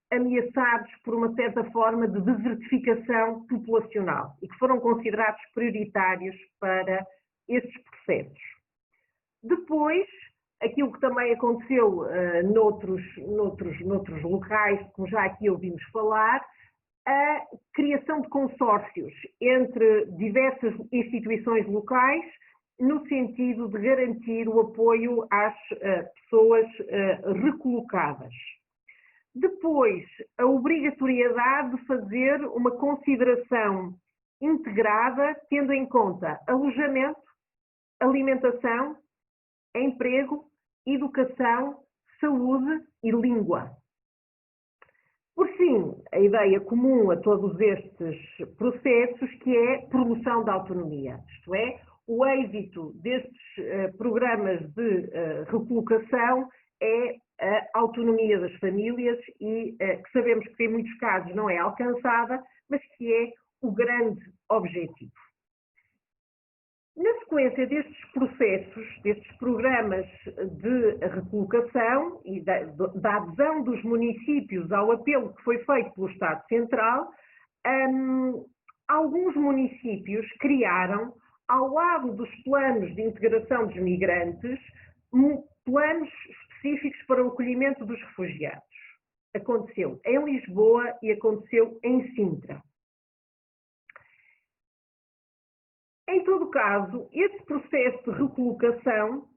ameaçados por uma certa forma de desertificação populacional e que foram considerados prioritários para esses processos. Depois, aquilo que também aconteceu noutros locais, como já aqui ouvimos falar, a criação de consórcios entre diversas instituições locais no sentido de garantir o apoio às pessoas recolocadas. Depois, a obrigatoriedade de fazer uma consideração integrada, tendo em conta alojamento, alimentação, emprego, educação, saúde e língua. Por fim, a ideia comum a todos estes processos, que é promoção da autonomia, isto é, o êxito destes programas de recolocação é a autonomia das famílias e que sabemos que em muitos casos não é alcançada, mas que é o grande objetivo. Na sequência destes processos, destes programas de recolocação e da adesão dos municípios ao apelo que foi feito pelo Estado Central, alguns municípios criaram, ao lado dos planos de integração dos migrantes, planos específicos para o acolhimento dos refugiados. Aconteceu em Lisboa e aconteceu em Sintra. Em todo caso, esse processo de recolocação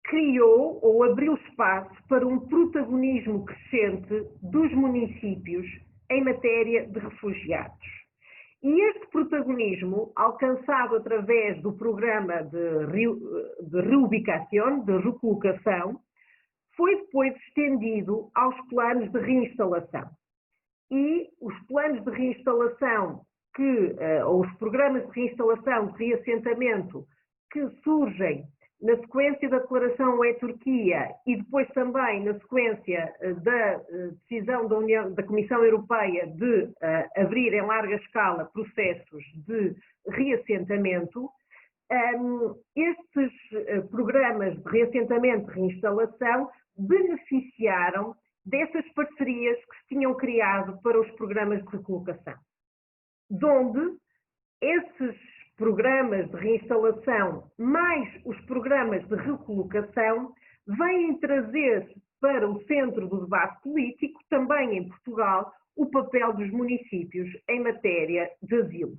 criou ou abriu espaço para um protagonismo crescente dos municípios em matéria de refugiados. E este protagonismo, alcançado através do programa de reubicação, de recolocação, foi depois estendido aos planos de reinstalação. E os planos de reinstalação, ou os programas de reinstalação, de reassentamento, que surgem na sequência da declaração UE-Turquia e depois também na sequência da decisão da Comissão Europeia de abrir em larga escala processos de reassentamento, estes programas de reassentamento e reinstalação beneficiaram dessas parcerias que se tinham criado para os programas de recolocação, onde esses programas de reinstalação mais os programas de recolocação vêm trazer para o centro do debate político, também em Portugal, o papel dos municípios em matéria de asilo.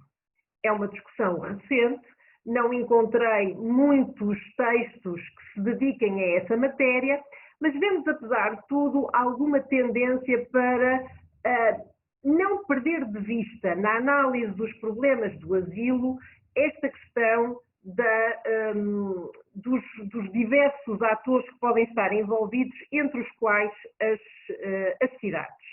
É uma discussão recente, não encontrei muitos textos que se dediquem a essa matéria, mas vemos, apesar de tudo, alguma tendência para não perder de vista, na análise dos problemas do asilo, esta questão dos diversos atores que podem estar envolvidos, entre os quais as cidades.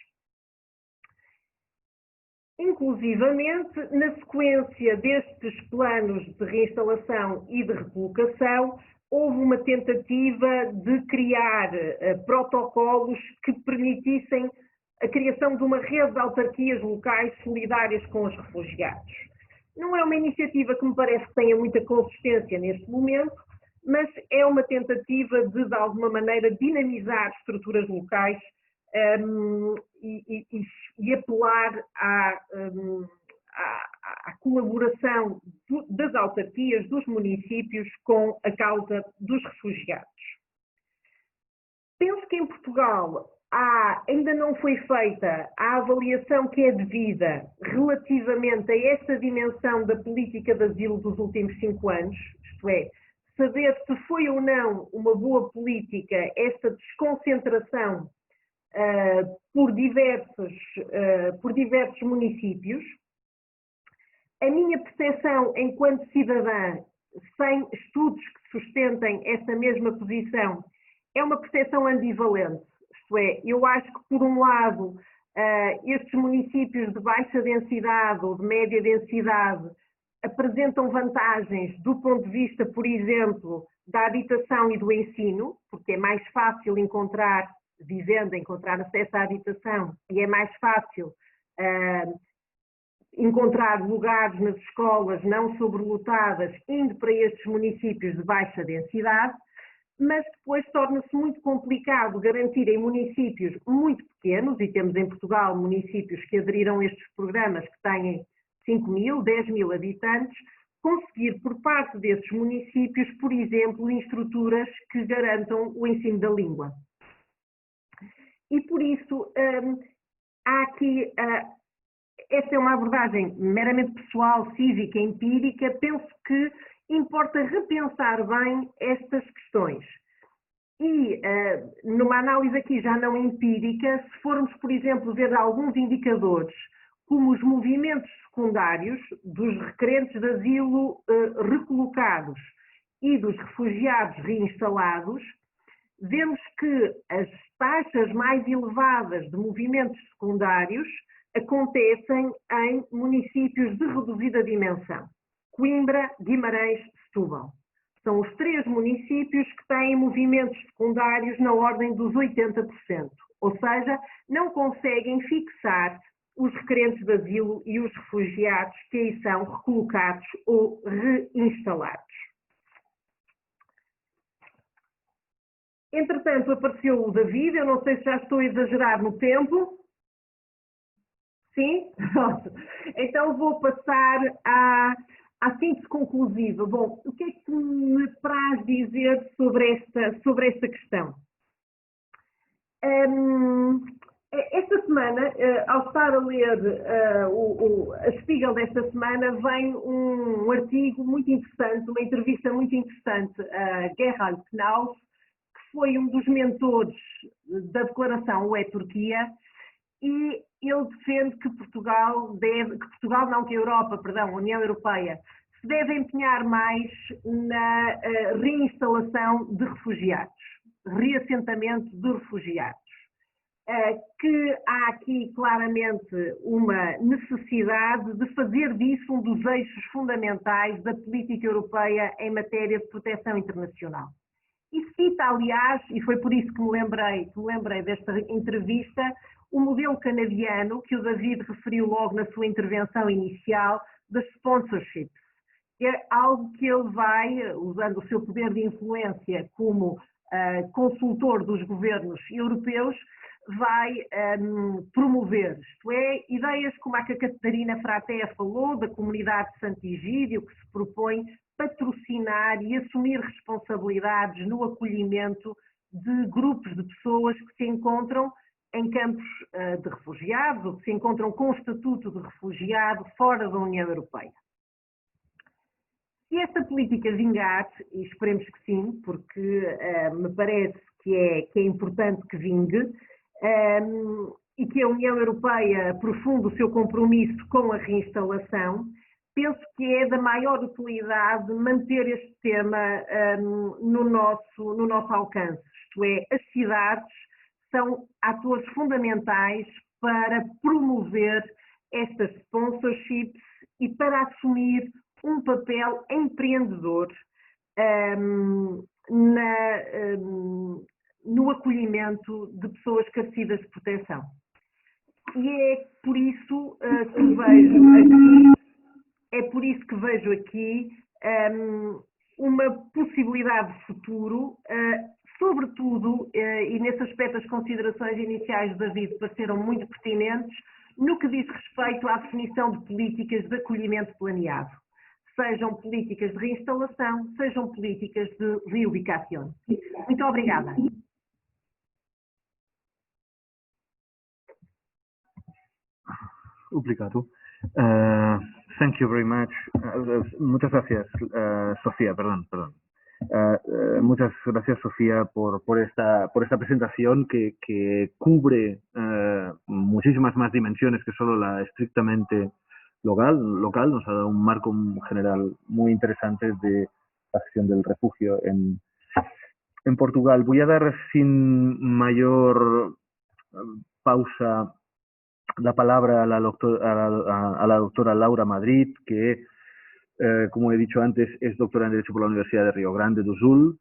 Inclusivamente, na sequência destes planos de reinstalação e de recolocação, houve uma tentativa de criar protocolos que permitissem a criação de uma rede de autarquias locais solidárias com os refugiados. Não é uma iniciativa que me parece que tenha muita consistência neste momento, mas é uma tentativa de alguma maneira, dinamizar estruturas locais e apelar à colaboração das autarquias, dos municípios com a causa dos refugiados. Penso que em Portugal ainda não foi feita a avaliação que é devida relativamente a esta dimensão da política de asilo dos últimos 5 anos, isto é, saber se foi ou não uma boa política esta desconcentração por diversos municípios. A minha percepção enquanto cidadã, sem estudos que sustentem essa mesma posição, é uma percepção ambivalente. Isto é, eu acho que, por um lado, estes municípios de baixa densidade ou de média densidade apresentam vantagens do ponto de vista, por exemplo, da habitação e do ensino, porque é mais fácil encontrar vivenda, encontrar acesso à habitação, e é mais fácil encontrar lugares nas escolas não sobrelotadas indo para estes municípios de baixa densidade, mas depois torna-se muito complicado garantir em municípios muito pequenos, e temos em Portugal municípios que aderiram a estes programas que têm 5.000, 10.000 habitantes, conseguir por parte desses municípios, por exemplo, estruturas que garantam o ensino da língua. E por isso há aqui, esta é uma abordagem meramente pessoal, cívica, empírica, penso que importa repensar bem estas questões. E numa análise aqui já não empírica, se formos, por exemplo, ver alguns indicadores, como os movimentos secundários dos requerentes de asilo recolocados e dos refugiados reinstalados, vemos que as taxas mais elevadas de movimentos secundários acontecem em municípios de reduzida dimensão: Coimbra, Guimarães, Setúbal. São os 3 municípios que têm movimentos secundários na ordem dos 80%, ou seja, não conseguem fixar os requerentes de asilo e os refugiados que aí são recolocados ou reinstalados. Entretanto, apareceu o David, eu não sei se já estou a exagerar no tempo. Sim? Pronto. Então vou passar à síntese conclusiva. Bom, o que é que me traz dizer sobre esta questão? Esta semana, ao estar a ler a Spiegel desta semana, vem um artigo muito interessante, uma entrevista muito interessante a Gerhard Knaus, que foi um dos mentores da declaração UE-Turquia, e ele defende que que a Europa, perdão, a União Europeia, se deve empenhar mais na reinstalação de refugiados, reassentamento de refugiados. Que há aqui claramente uma necessidade de fazer disso um dos eixos fundamentais da política europeia em matéria de proteção internacional. E cita, aliás, e foi por isso que me lembrei desta entrevista, o modelo canadiano, que o David referiu logo na sua intervenção inicial, das sponsorships. É algo que ele vai, usando o seu poder de influência como consultor dos governos europeus, vai promover, isto é, ideias como a que a Catarina Fraté falou, da comunidade de Sant'Egidio, que se propõe patrocinar e assumir responsabilidades no acolhimento de grupos de pessoas que se encontram em campos de refugiados ou que se encontram com o estatuto de refugiado fora da União Europeia. Se esta política vingar, e esperemos que sim, porque me parece que é importante que vingue, e que a União Europeia aprofunde o seu compromisso com a reinstalação, penso que é da maior utilidade manter este tema no nosso alcance. Isto é, as cidades são atores fundamentais para promover estas sponsorships e para assumir um papel empreendedor no acolhimento de pessoas carecidas de proteção. E é por isso que vejo aqui uma possibilidade de futuro, sobretudo, e nesse aspecto as considerações iniciais do David pareceram muito pertinentes, no que diz respeito à definição de políticas de acolhimento planeado. Sejam políticas de reinstalação, sejam políticas de reubicação. Muito obrigada. Obrigado. Thank you very much. Muchas gracias, Sofía, perdón. Muchas gracias, Sofía, por esta presentación que cubre muchísimas más dimensiones que solo la estrictamente local. Nos ha dado un marco general muy interesante de la gestión del refugio en Portugal. Voy a dar sin mayor pausa la palabra a la doctora Laura Madrid, que, como he dicho antes, es doctora en Derecho por la Universidad de Río Grande do Sul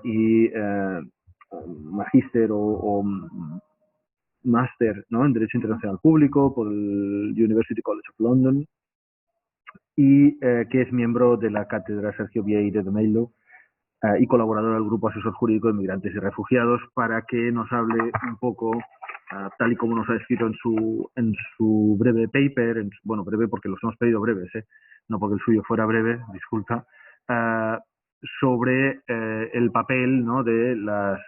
y magíster o máster, ¿no?, en Derecho Internacional Público por el University College of London y que es miembro de la cátedra Sergio Vieira de Mello y colaborador del Grupo Asesor Jurídico de Migrantes y Refugiados, para que nos hable un poco, tal y como nos ha escrito en su breve paper, bueno, breve porque los hemos pedido breves, no porque el suyo fuera breve, disculpa, sobre el papel, ¿no?, de las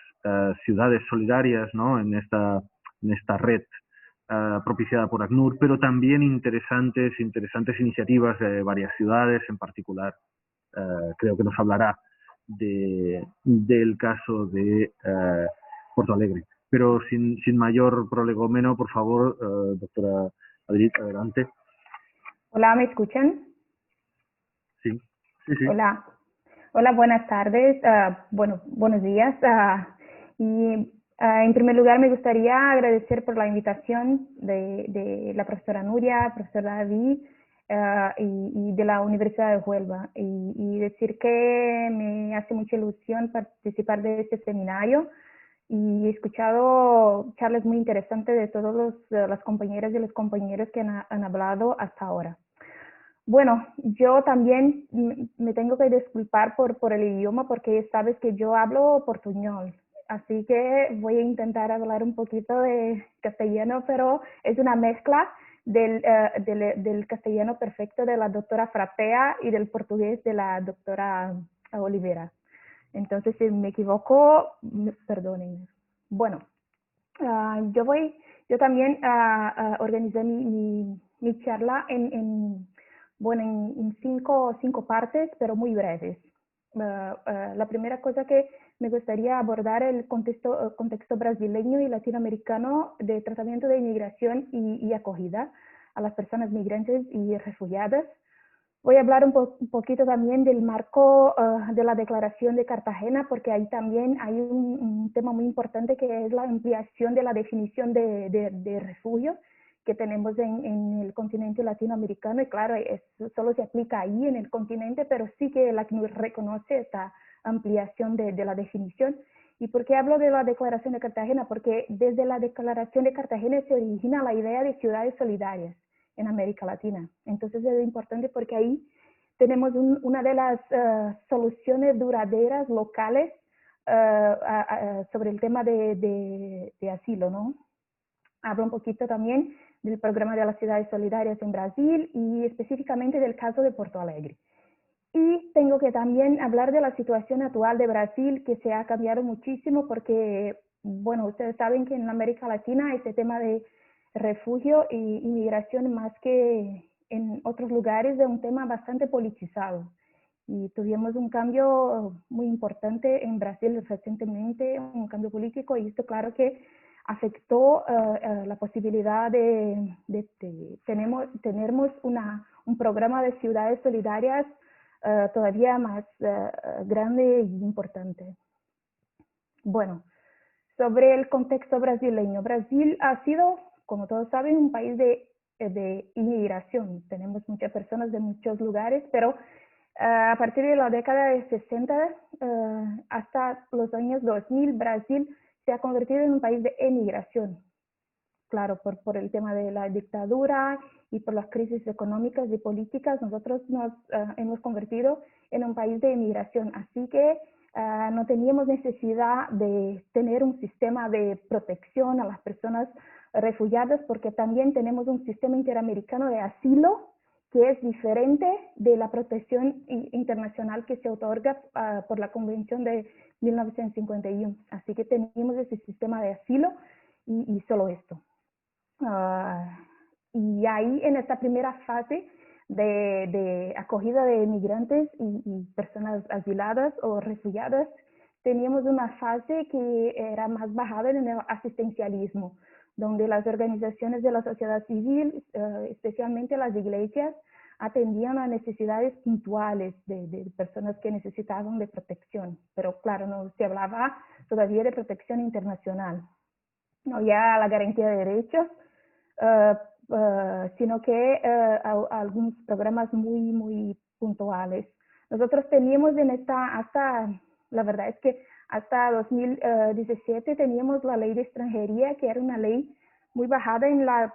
ciudades solidarias, ¿no?, en esta red propiciada por ACNUR, pero también interesantes iniciativas de varias ciudades, en particular creo que nos hablará del caso de Porto Alegre. Pero sin mayor prolegómeno, por favor, doctora Madrid, adelante. Hola, ¿me escuchan? Sí. Hola, buenas tardes, buenos días. En primer lugar, me gustaría agradecer por la invitación de la profesora Nuria, profesor David, y de la Universidad de Huelva, y decir que me hace mucha ilusión participar de este seminario, y he escuchado charlas muy interesantes de todos las compañeras y los compañeros que han hablado hasta ahora. Bueno, yo también me tengo que disculpar por el idioma, porque sabes que yo hablo portuñol, así que voy a intentar hablar un poquito de castellano, pero es una mezcla del castellano perfecto de la doctora Fratea y del portugués de la doctora Oliveira. Entonces, si me equivoco, perdónenme. Bueno, yo también organizé mi charla en cinco partes, pero muy breves. La primera cosa que me gustaría abordar es el contexto brasileño y latinoamericano de tratamiento de inmigración y acogida a las personas migrantes y refugiadas. Voy a hablar un poquito también del marco de la Declaración de Cartagena, porque ahí también hay un tema muy importante que es la ampliación de la definición de refugio que tenemos en el continente latinoamericano. Y claro, eso solo se aplica ahí en el continente, pero sí que la ACNUR reconoce esta ampliación de la definición. ¿Y por qué hablo de la Declaración de Cartagena? Porque desde la Declaración de Cartagena se origina la idea de ciudades solidarias en América Latina. Entonces es importante porque ahí tenemos una de las soluciones duraderas locales sobre el tema de asilo, ¿no? Hablo un poquito también del programa de las ciudades solidarias en Brasil y específicamente del caso de Porto Alegre. Y tengo que también hablar de la situación actual de Brasil, que se ha cambiado muchísimo porque, bueno, ustedes saben que en América Latina este tema de refugio e inmigración, más que en otros lugares, es un tema bastante politizado. Y tuvimos un cambio muy importante en Brasil recientemente, un cambio político, y esto claro que afectó la posibilidad de tener un programa de ciudades solidarias todavía más grande y importante. Bueno, sobre el contexto brasileño. Brasil ha sido, como todos saben, un país de inmigración. Tenemos muchas personas de muchos lugares, pero a partir de la década de 60 hasta los años 2000, Brasil se ha convertido en un país de emigración. Claro, por el tema de la dictadura y por las crisis económicas y políticas, nosotros nos hemos convertido en un país de emigración. Así que no teníamos necesidad de tener un sistema de protección a las personas refugiadas, porque también tenemos un sistema interamericano de asilo que es diferente de la protección internacional que se otorga por la Convención de 1951. Así que teníamos ese sistema de asilo y solo esto. Y ahí en esta primera fase de acogida de migrantes y personas asiladas o refugiadas, teníamos una fase que era más basada en el asistencialismo, donde las organizaciones de la sociedad civil, especialmente las iglesias, atendían a necesidades puntuales de personas que necesitaban de protección. Pero claro, no se hablaba todavía de protección internacional, no ya la garantía de derechos, sino que algunos programas muy puntuales. Nosotros teníamos la verdad es que hasta 2017 teníamos la ley de extranjería, que era una ley muy basada en la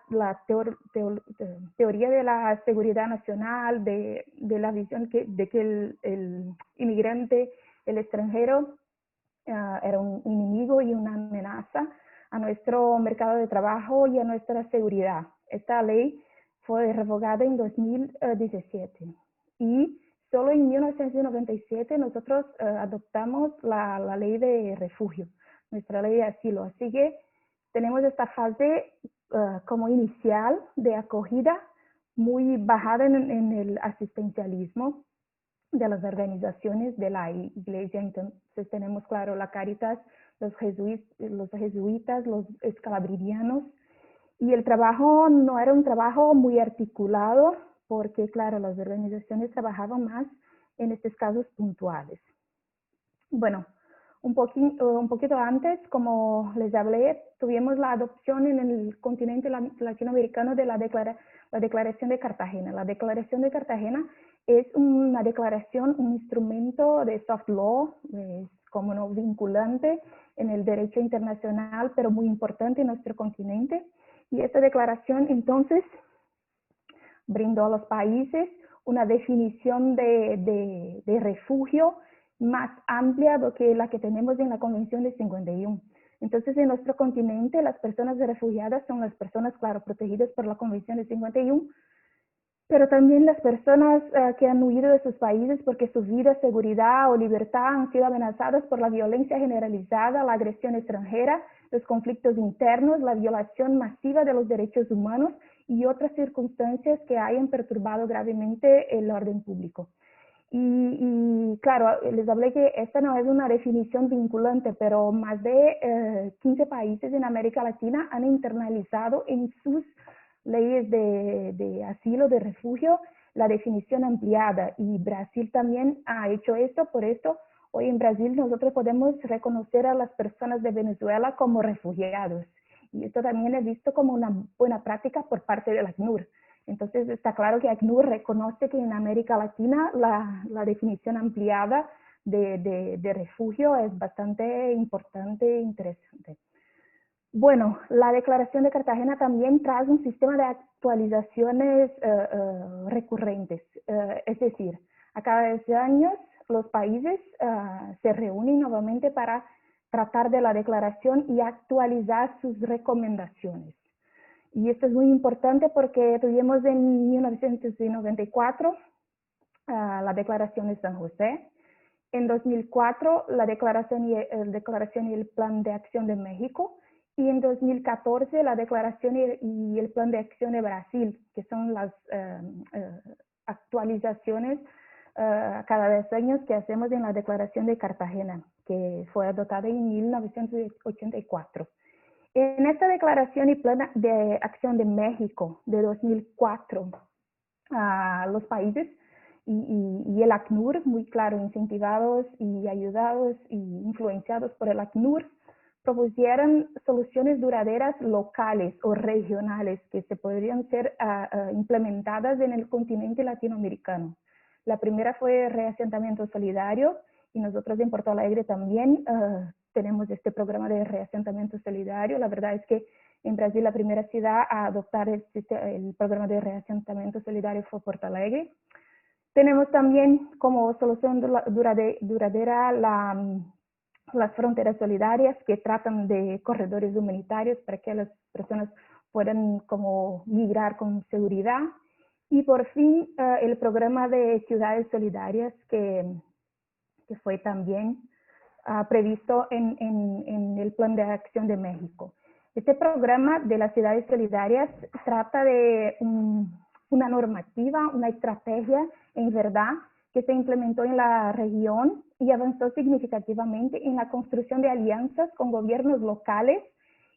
teoría de la seguridad nacional, de la visión de que el inmigrante, el extranjero, era un enemigo y una amenaza a nuestro mercado de trabajo y a nuestra seguridad. Esta ley fue revogada en 2017 y solo en 1997 nosotros adoptamos la ley de refugio, nuestra ley de asilo. Así que tenemos esta fase como inicial de acogida muy basada en el asistencialismo de las organizaciones de la iglesia. Entonces tenemos, claro, la Cáritas, los jesuitas, los escalabrianos, y el trabajo no era un trabajo muy articulado porque, claro, las organizaciones trabajaban más en estos casos puntuales. Bueno, un poquito antes, como les hablé, tuvimos la adopción en el continente latinoamericano de la Declaración de Cartagena. La Declaración de Cartagena es una declaración, un instrumento de soft law, como no vinculante en el derecho internacional, pero muy importante en nuestro continente. Y esta declaración entonces brindó a los países una definición de refugio más amplia do que la que tenemos en la Convención de 51. Entonces, en nuestro continente, las personas refugiadas son las personas, claro, protegidas por la Convención de 51, pero también las personas que han huido de sus países porque su vida, seguridad o libertad han sido amenazadas por la violencia generalizada, la agresión extranjera, los conflictos internos, la violación masiva de los derechos humanos y otras circunstancias que hayan perturbado gravemente el orden público. Y claro, les hablé que esta no es una definición vinculante, pero más de 15 países en América Latina han internalizado en sus leyes de asilo, de refugio, la definición ampliada. Y Brasil también ha hecho esto, por esto hoy en Brasil nosotros podemos reconocer a las personas de Venezuela como refugiados. Y esto también es visto como una buena práctica por parte del ACNUR. Entonces está claro que ACNUR reconoce que en América Latina la definición ampliada de refugio es bastante importante e interesante. Bueno, la Declaración de Cartagena también trae un sistema de actualizaciones recurrentes, es decir, a cada 10 años los países se reúnen nuevamente para tratar de la declaración y actualizar sus recomendaciones. Y esto es muy importante porque tuvimos en 1994 la Declaración de San José, en 2004 la Declaración y el Plan de Acción de México, y en 2014 la Declaración y el Plan de Acción de Brasil, que son las actualizaciones cada 10 años que hacemos en la Declaración de Cartagena, que fue adoptada en 1984. En esta Declaración y Plan de Acción de México de 2004, los países y el ACNUR, muy claro, incentivados y ayudados y influenciados por el ACNUR, propusieron soluciones duraderas locales o regionales que se podrían ser implementadas en el continente latinoamericano. La primera fue reasentamiento solidario, y nosotros en Porto Alegre también tenemos este programa de reasentamiento solidario. La verdad es que en Brasil la primera ciudad a adoptar el programa de reasentamiento solidario fue Porto Alegre. Tenemos también como solución duradera las fronteras solidarias, que tratan de corredores humanitarios para que las personas puedan como migrar con seguridad. Y por fin el programa de ciudades solidarias que fue también previsto en el Plan de Acción de México. Este programa de las ciudades solidarias trata de una normativa, una estrategia en verdad que se implementó en la región y avanzó significativamente en la construcción de alianzas con gobiernos locales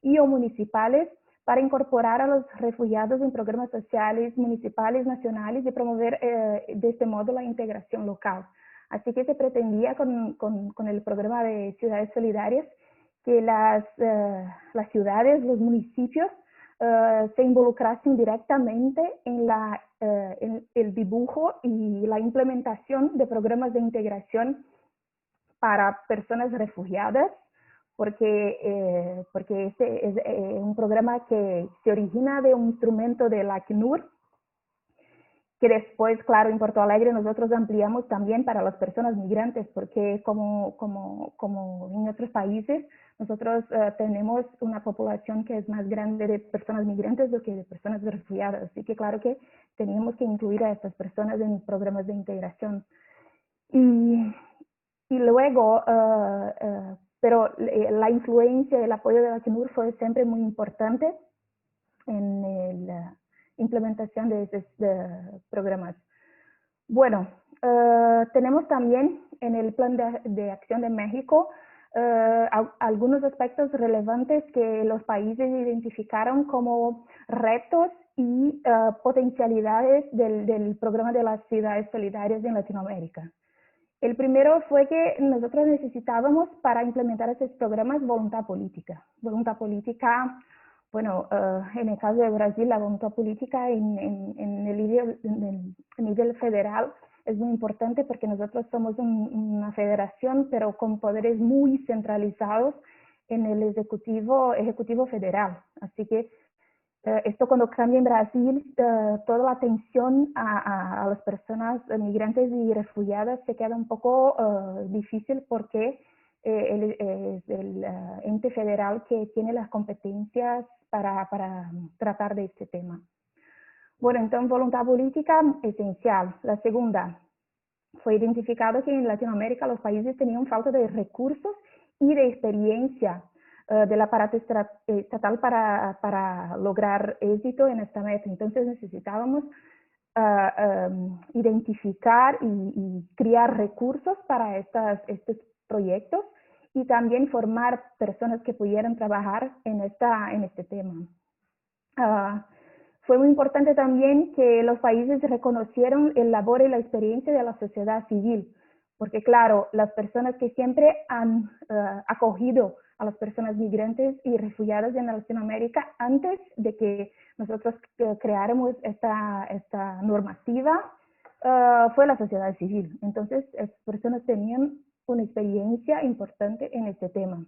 y o municipales para incorporar a los refugiados en programas sociales, municipales, nacionales y promover de este modo la integración local. Así que se pretendía con el programa de ciudades solidarias que las ciudades, los municipios, se involucrasen directamente en el dibujo y la implementación de programas de integración para personas refugiadas, porque este es un programa que se origina de un instrumento del ACNUR, que después, claro, en Porto Alegre nosotros ampliamos también para las personas migrantes, porque como en otros países, nosotros tenemos una población que es más grande de personas migrantes do que de personas refugiadas, así que claro que teníamos que incluir a estas personas en programas de integración. Y luego, pero la influencia y el apoyo de la ACNUR fue siempre muy importante en la implementación de estos programas. Bueno, tenemos también en el Plan de Acción de México algunos aspectos relevantes que los países identificaron como retos y potencialidades del programa de las ciudades solidarias en Latinoamérica. El primero fue que nosotros necesitábamos para implementar estos programas voluntad política. Voluntad política, bueno, en el caso de Brasil, la voluntad política en el nivel federal es muy importante porque nosotros somos una federación, pero con poderes muy centralizados en el ejecutivo federal. Así que esto cuando cambia en Brasil, toda la atención a las personas migrantes y refugiadas se queda un poco difícil porque es el ente federal que tiene las competencias para tratar de este tema. Bueno, entonces voluntad política esencial. La segunda, fue identificado que en Latinoamérica los países tenían falta de recursos y de experiencia del aparato estatal para lograr éxito en esta meta. Entonces necesitábamos identificar y crear recursos para estos proyectos y también formar personas que pudieran trabajar en este tema. Fue muy importante también que los países reconocieron el labor y la experiencia de la sociedad civil, porque claro, las personas que siempre han acogido a las personas migrantes y refugiadas en Latinoamérica antes de que nosotros creáramos esta normativa, fue la sociedad civil. Entonces, estas personas tenían una experiencia importante en este tema.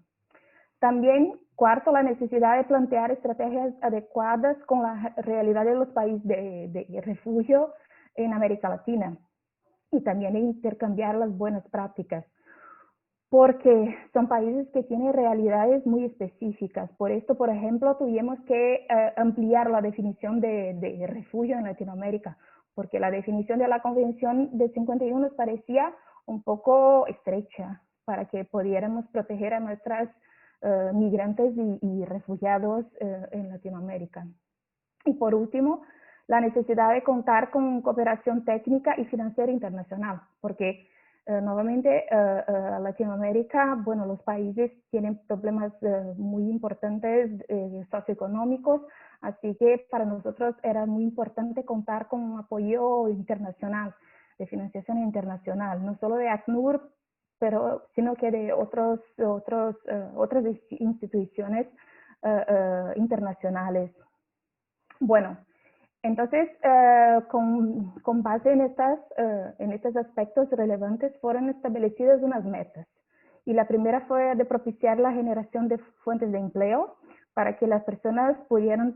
También, cuarto, la necesidad de plantear estrategias adecuadas con la realidad de los países de refugio en América Latina y también de intercambiar las buenas prácticas, porque son países que tienen realidades muy específicas. Por esto, por ejemplo, tuvimos que ampliar la definición de refugio en Latinoamérica, porque la definición de la Convención de 51 nos parecía un poco estrecha para que pudiéramos proteger a nuestras migrantes y refugiados en Latinoamérica. Y por último, la necesidad de contar con cooperación técnica y financiera internacional, porque nuevamente Latinoamérica, bueno, los países tienen problemas muy importantes socioeconómicos, así que para nosotros era muy importante contar con un apoyo internacional, de financiación internacional, no solo de ACNUR, sino que de otras instituciones internacionales. Bueno, entonces, con base en estos aspectos relevantes, fueron establecidas unas metas. Y la primera fue de propiciar la generación de fuentes de empleo para que las personas pudieran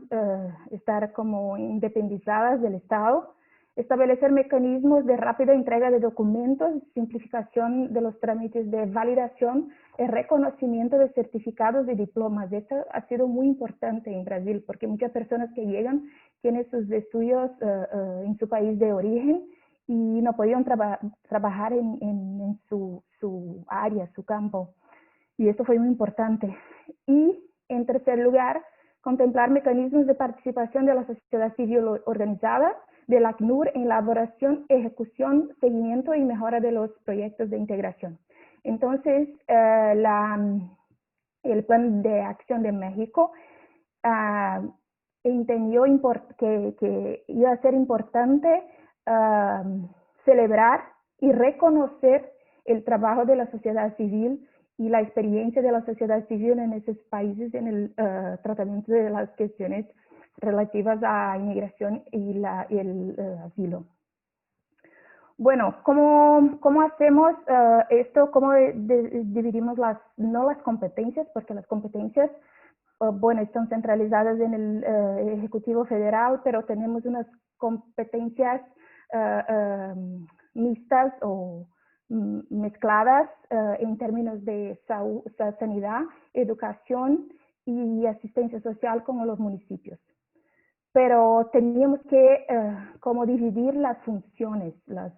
estar como independizadas del Estado, establecer mecanismos de rápida entrega de documentos, simplificación de los trámites de validación, el reconocimiento de certificados y diplomas. Esto ha sido muy importante en Brasil, porque muchas personas que llegan tienen sus estudios en su país de origen y no podían trabajar en su área, su campo. Y esto fue muy importante. Y en tercer lugar, contemplar mecanismos de participación de la sociedad civil organizada, del ACNUR en elaboración, ejecución, seguimiento y mejora de los proyectos de integración. Entonces, el Plan de Acción de México entendió que iba a ser importante celebrar y reconocer el trabajo de la sociedad civil y la experiencia de la sociedad civil en esos países en el tratamiento de las cuestiones relativas a inmigración y el asilo. Bueno, ¿cómo hacemos esto? ¿Cómo dividimos no las competencias? Porque las competencias, bueno, están centralizadas en el Ejecutivo Federal, pero tenemos unas competencias mixtas o mezcladas en términos de sanidad, educación y asistencia social con los municipios. Pero teníamos que como dividir las funciones, los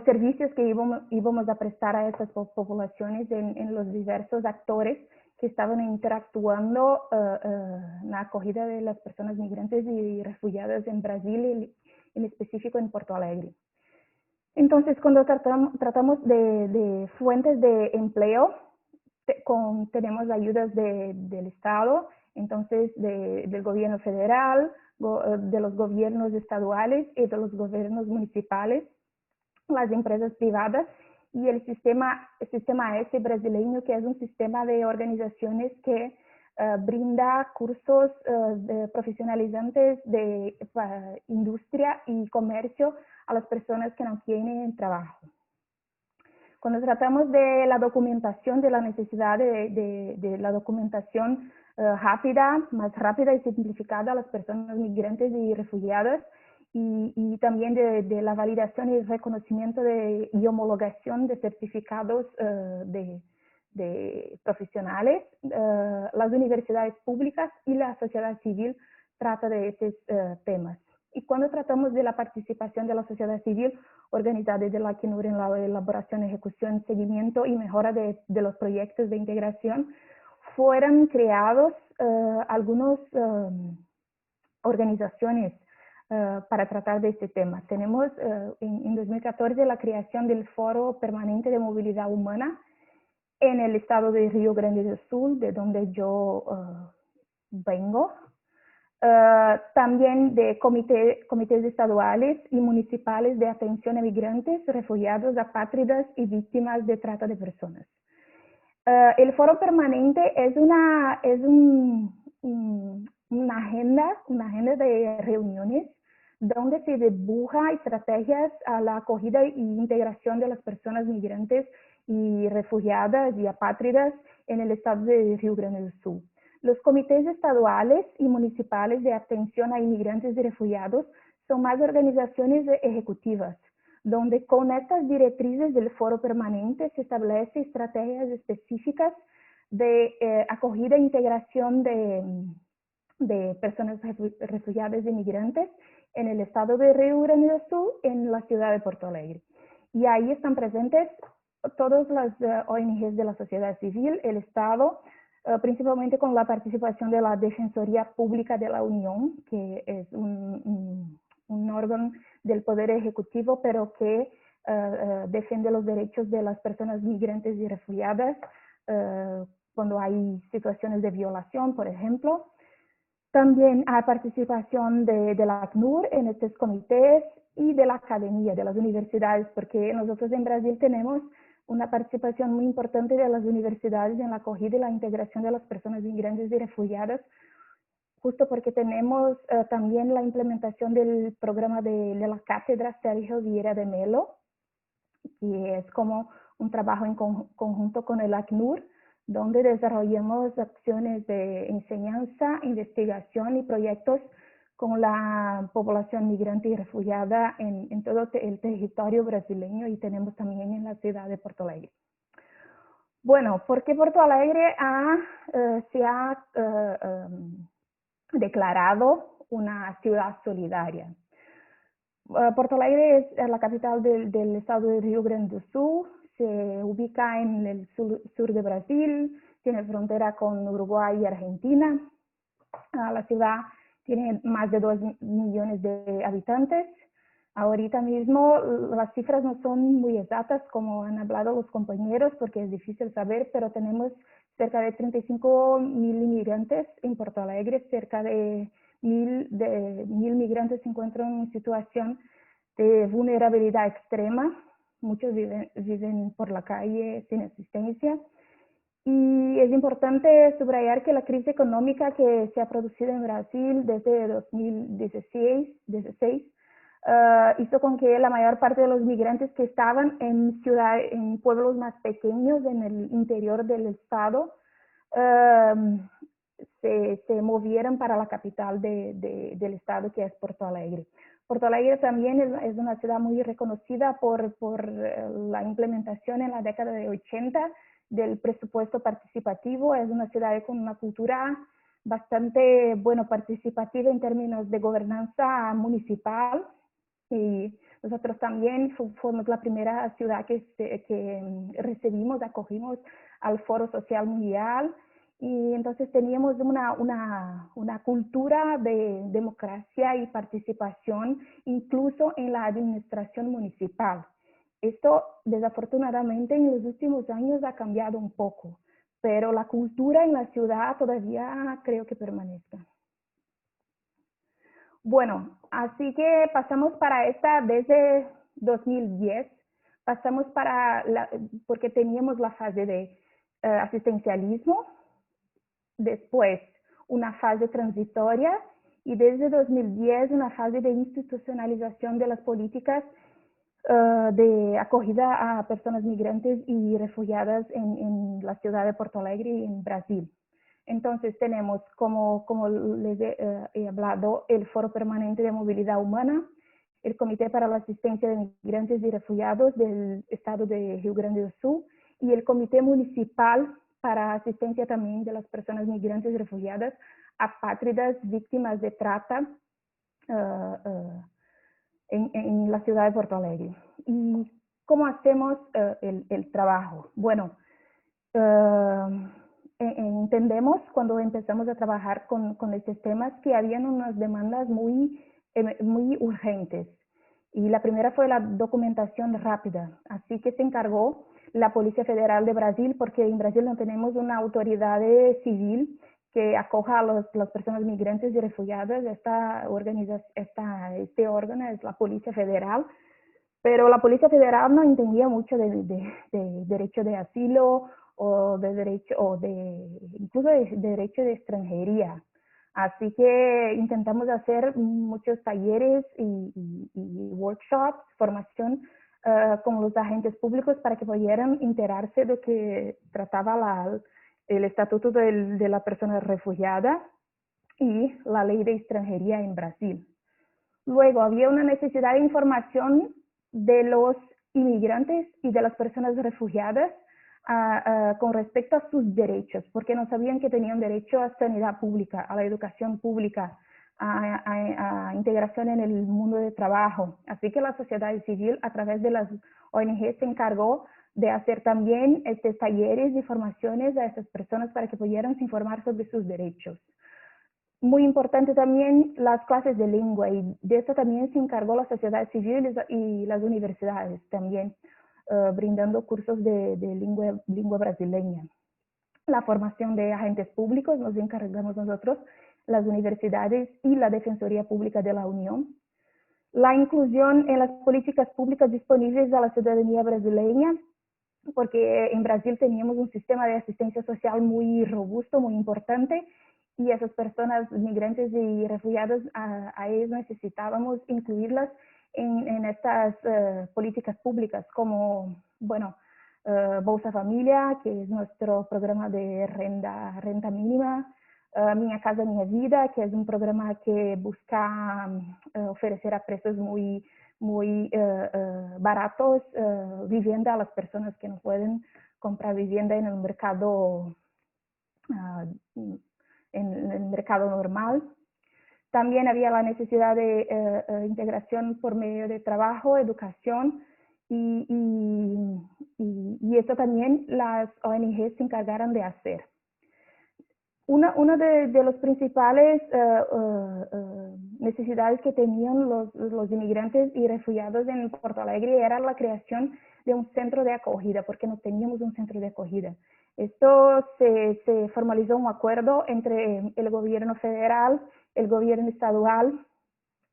servicios que íbamos a prestar a estas poblaciones en los diversos actores que estaban interactuando en la acogida de las personas migrantes y refugiadas en Brasil y en específico en Porto Alegre. Entonces, cuando tratamos de fuentes de empleo, tenemos ayudas del Estado, entonces del gobierno federal, de los gobiernos estaduales y de los gobiernos municipales, las empresas privadas y el sistema S brasileño, que es un sistema de organizaciones que brinda cursos profesionalizantes de industria y comercio a las personas que no tienen trabajo. Cuando tratamos de la documentación, de la necesidad de la documentación más rápida y simplificada a las personas migrantes y refugiadas, y también de la validación y reconocimiento y homologación de certificados de profesionales, las universidades públicas y la sociedad civil trata de estos temas. Y cuando tratamos de la participación de la sociedad civil organizada desde la ACNUR en la elaboración, ejecución, seguimiento y mejora de los proyectos de integración, fueron creados algunas organizaciones para tratar de este tema. Tenemos en 2014 la creación del Foro Permanente de Movilidad Humana en el estado de Río Grande do Sul, de donde yo vengo. También de comités estaduales y municipales de atención a migrantes, refugiados, apátridas y víctimas de trata de personas. El foro permanente es una agenda de reuniones donde se dibuja estrategias a la acogida e integración de las personas migrantes y refugiadas y apátridas en el estado de Río Grande do Sul. Los comités estaduales y municipales de atención a inmigrantes y refugiados son más organizaciones ejecutivas, donde con estas directrices del foro permanente se establecen estrategias específicas de acogida e integración de personas refugiadas y migrantes en el estado de Río Grande do Sul, en la ciudad de Porto Alegre. Y ahí están presentes todas las ONGs de la sociedad civil, el Estado, principalmente con la participación de la Defensoría Pública de la Unión, que es un órgano del Poder Ejecutivo, pero que defiende los derechos de las personas migrantes y refugiadas cuando hay situaciones de violación, por ejemplo. También hay participación de la ACNUR en estos comités y de la academia, de las universidades, porque nosotros en Brasil tenemos una participación muy importante de las universidades en la acogida y la integración de las personas migrantes y refugiadas, justo porque tenemos también la implementación del programa de la cátedra Sergio Vieira de Mello, que es como un trabajo en conjunto con el ACNUR, donde desarrollamos acciones de enseñanza, investigación y proyectos con la población migrante y refugiada en todo el territorio brasileño, y tenemos también en la ciudad de Porto Alegre. Bueno, ¿por qué Porto Alegre se ha declarado una ciudad solidaria? Porto Alegre es la capital del estado de Río Grande do Sul, se ubica en el sur de Brasil, tiene frontera con Uruguay y Argentina. La ciudad tiene más de 2 millones de habitantes. Ahorita mismo las cifras no son muy exactas, como han hablado los compañeros, porque es difícil saber, pero tenemos cerca de 35.000 inmigrantes en Porto Alegre, cerca de 1.000 migrantes se encuentran en situación de vulnerabilidad extrema. Muchos viven por la calle sin asistencia. Y es importante subrayar que la crisis económica que se ha producido en Brasil desde 2016 hizo con que la mayor parte de los migrantes que estaban en pueblos más pequeños en el interior del estado se movieran para la capital del estado, que es Porto Alegre. Porto Alegre también es una ciudad muy reconocida por la implementación en la década de 80 del presupuesto participativo. Es una ciudad con una cultura bastante participativa en términos de gobernanza municipal, y nosotros también fuimos la primera ciudad que acogimos al Foro Social Mundial, y entonces teníamos una cultura de democracia y participación incluso en la administración municipal. Esto desafortunadamente en los últimos años ha cambiado un poco, pero la cultura en la ciudad todavía creo que permanezca. Bueno, así que pasamos para desde 2010, pasamos porque teníamos la fase de asistencialismo, después una fase transitoria, y desde 2010 una fase de institucionalización de las políticas de acogida a personas migrantes y refugiadas en la ciudad de Porto Alegre y en Brasil. Entonces tenemos, como les he hablado, el Foro Permanente de Movilidad Humana, el Comité para la Asistencia de Migrantes y Refugiados del Estado de Río Grande do Sul, y el Comité Municipal para Asistencia también de las personas migrantes y refugiadas, apátridas, víctimas de trata en la ciudad de Porto Alegre. ¿Y cómo hacemos el trabajo? Bueno, entendemos cuando empezamos a trabajar con estos temas que habían unas demandas muy muy urgentes. Y la primera fue la documentación rápida, así que se encargó la Policía Federal de Brasil, porque en Brasil no tenemos una autoridad civil que acoja a las personas migrantes y refugiadas. Este órgano es la Policía Federal, pero la Policía Federal no entendía mucho de derecho de asilo o de derecho, incluso de derecho de extranjería. Así que intentamos hacer muchos talleres y workshops, formación con los agentes públicos para que pudieran enterarse de que trataba el estatuto de la persona refugiada y la ley de extranjería en Brasil. Luego había una necesidad de información de los inmigrantes y de las personas refugiadas con respecto a sus derechos, porque no sabían que tenían derecho a sanidad pública, a la educación pública, a integración en el mundo de trabajo. Así que la sociedad civil, a través de las ONG, se encargó de hacer también talleres y formaciones a esas personas para que pudieran informar sobre sus derechos. Muy importante también las clases de lengua, y de esto también se encargó la sociedad civil y las universidades también, brindando cursos de lengua brasileña. La formación de agentes públicos nos encargamos nosotros, las universidades y la Defensoría Pública de la Unión. La inclusión en las políticas públicas disponibles a la ciudadanía brasileña, porque en Brasil teníamos un sistema de asistencia social muy robusto, muy importante, y esas personas migrantes y refugiados, a ellos necesitábamos incluirlas en estas políticas públicas, como, bueno, Bolsa Familia, que es nuestro programa de renta mínima, Minha Casa Minha Vida, que es un programa que busca ofrecer a precios muy baratos vivienda a las personas que no pueden comprar vivienda en el mercado en el mercado normal. También había la necesidad de integración por medio de trabajo, educación, y esto también las ONG se encargaron de hacer. Una de las principales necesidades que tenían los inmigrantes y refugiados en Porto Alegre era la creación de un centro de acogida, porque no teníamos un centro de acogida. Esto se formalizó un acuerdo entre el gobierno federal, el gobierno estadual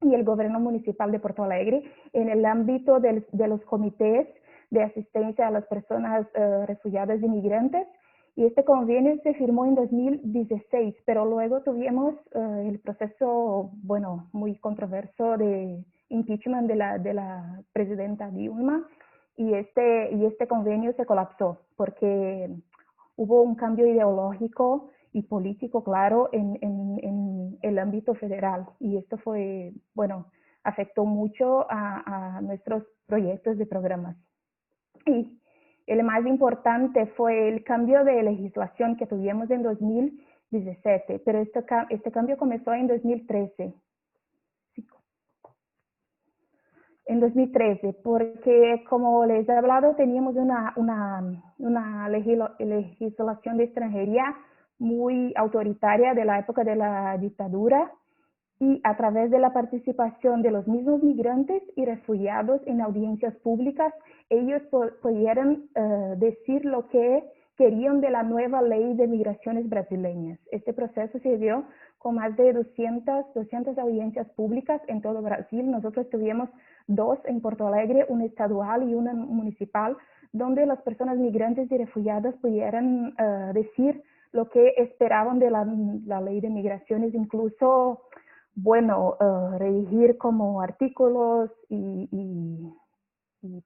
y el gobierno municipal de Porto Alegre en el ámbito de los comités de asistencia a las personas refugiadas y migrantes. Y este convenio se firmó en 2016, pero luego tuvimos el proceso, bueno, muy controverso de impeachment de la presidenta Dilma, y este convenio se colapsó porque hubo un cambio ideológico y político, claro, en el ámbito federal, y esto fue, bueno, afectó mucho a nuestros proyectos de programas. Y el más importante fue el cambio de legislación que tuvimos en 2017, pero este cambio comenzó en 2013. En 2013, porque como les he hablado, teníamos una legislación de extranjería muy autoritaria de la época de la dictadura, y a través de la participación de los mismos migrantes y refugiados en audiencias públicas, ellos pudieron decir lo que querían de la nueva ley de migraciones brasileñas. Este proceso se dio con más de 200 audiencias públicas en todo Brasil. Nosotros tuvimos 2 en Porto Alegre, una estadual y una municipal, donde las personas migrantes y refugiadas pudieran decir lo que esperaban de la ley de migraciones, incluso, bueno, redigir como artículos y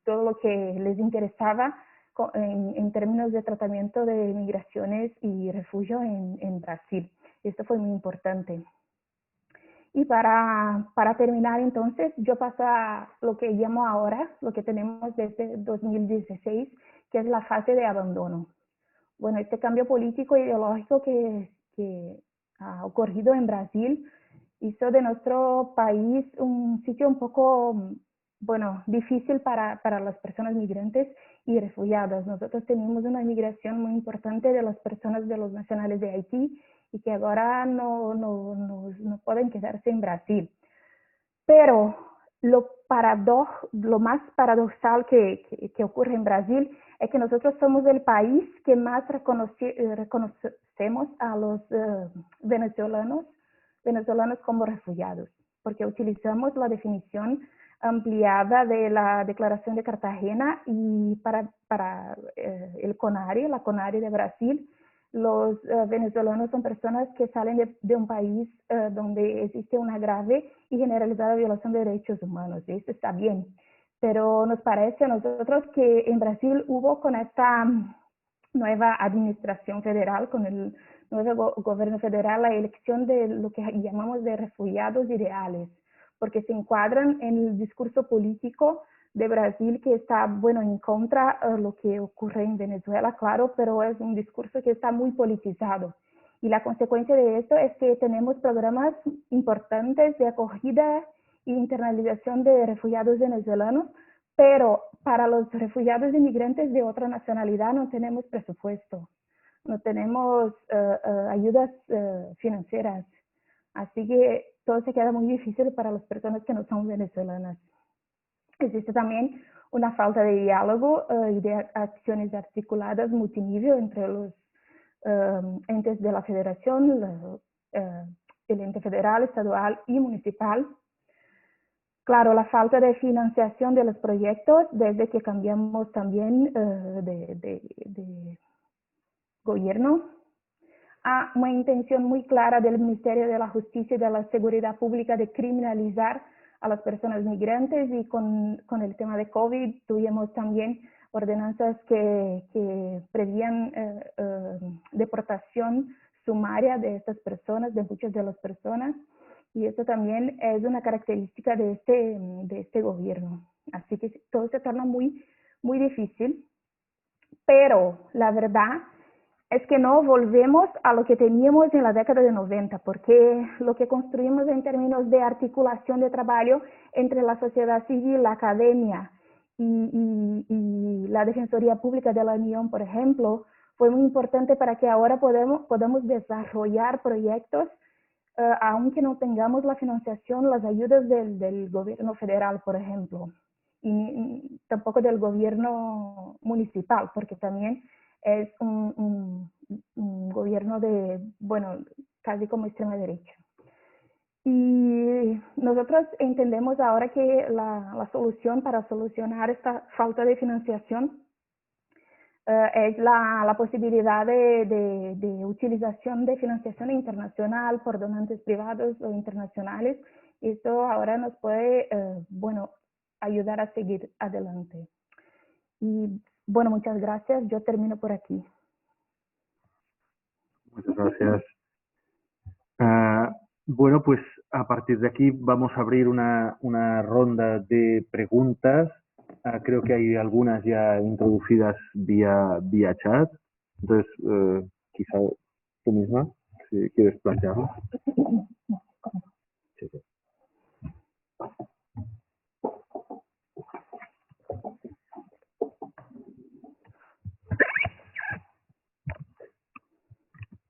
todo lo que les interesaba en términos de tratamiento de migraciones y refugio en Brasil. Esto fue muy importante. Y para terminar, entonces, yo paso a lo que llamo ahora, lo que tenemos desde 2016, que es la fase de abandono. Bueno, este cambio político e ideológico que ha ocurrido en Brasil hizo de nuestro país un sitio un poco, bueno, difícil para las personas migrantes y refugiadas. Nosotros tenemos una migración muy importante de las personas de los nacionales de Haití y que ahora no pueden quedarse en Brasil. Pero lo más paradoxal que ocurre en Brasil es que nosotros somos el país que más reconocemos a los venezolanos como refugiados, porque utilizamos la definición ampliada de la Declaración de Cartagena, y para el CONARE, la CONARE de Brasil, los venezolanos son personas que salen de un país donde existe una grave y generalizada violación de derechos humanos. Y eso está bien, pero nos parece a nosotros que en Brasil hubo, con esta nueva administración federal, con el nuevo gobierno federal, la elección de lo que llamamos de refugiados ideales, porque se encuadran en el discurso político de Brasil, que está, bueno, en contra de lo que ocurre en Venezuela, claro, pero es un discurso que está muy politizado. Y la consecuencia de esto es que tenemos programas importantes de acogida e internalización de refugiados venezolanos, pero para los refugiados inmigrantes de otra nacionalidad no tenemos presupuesto, no tenemos ayudas financieras. Así que todo se queda muy difícil para las personas que no son venezolanas. Existe también una falta de diálogo y de acciones articuladas multinivel entre los entes de la federación, el ente federal, estadual y municipal. Claro, la falta de financiación de los proyectos desde que cambiamos también de gobierno, a una intención muy clara del Ministerio de la Justicia y de la Seguridad Pública de criminalizar a las personas migrantes, y con el tema de COVID tuvimos también ordenanzas que prevían deportación sumaria de estas personas, de muchas de las personas, y eso también es una característica de este gobierno. Así que todo se torna muy, muy difícil, pero la verdad es que no volvemos a lo que teníamos en la década de 90, porque lo que construimos en términos de articulación de trabajo entre la sociedad civil, la academia y la Defensoría Pública de la Unión, por ejemplo, fue muy importante para que ahora podamos desarrollar proyectos, aunque no tengamos la financiación, las ayudas del gobierno federal, por ejemplo, y tampoco del gobierno municipal, porque también es un gobierno de, bueno, casi como extrema derecha. Y nosotros entendemos ahora que la solución para solucionar esta falta de financiación es la posibilidad de utilización de financiación internacional por donantes privados o internacionales. Esto ahora nos puede, bueno, ayudar a seguir adelante. Y bueno, muchas gracias. Yo termino por aquí. Muchas gracias. Bueno, pues a partir de aquí vamos a abrir una ronda de preguntas. Creo que hay algunas ya introducidas vía chat. Entonces, quizá tú misma, si quieres plantearlo. Sí, sí.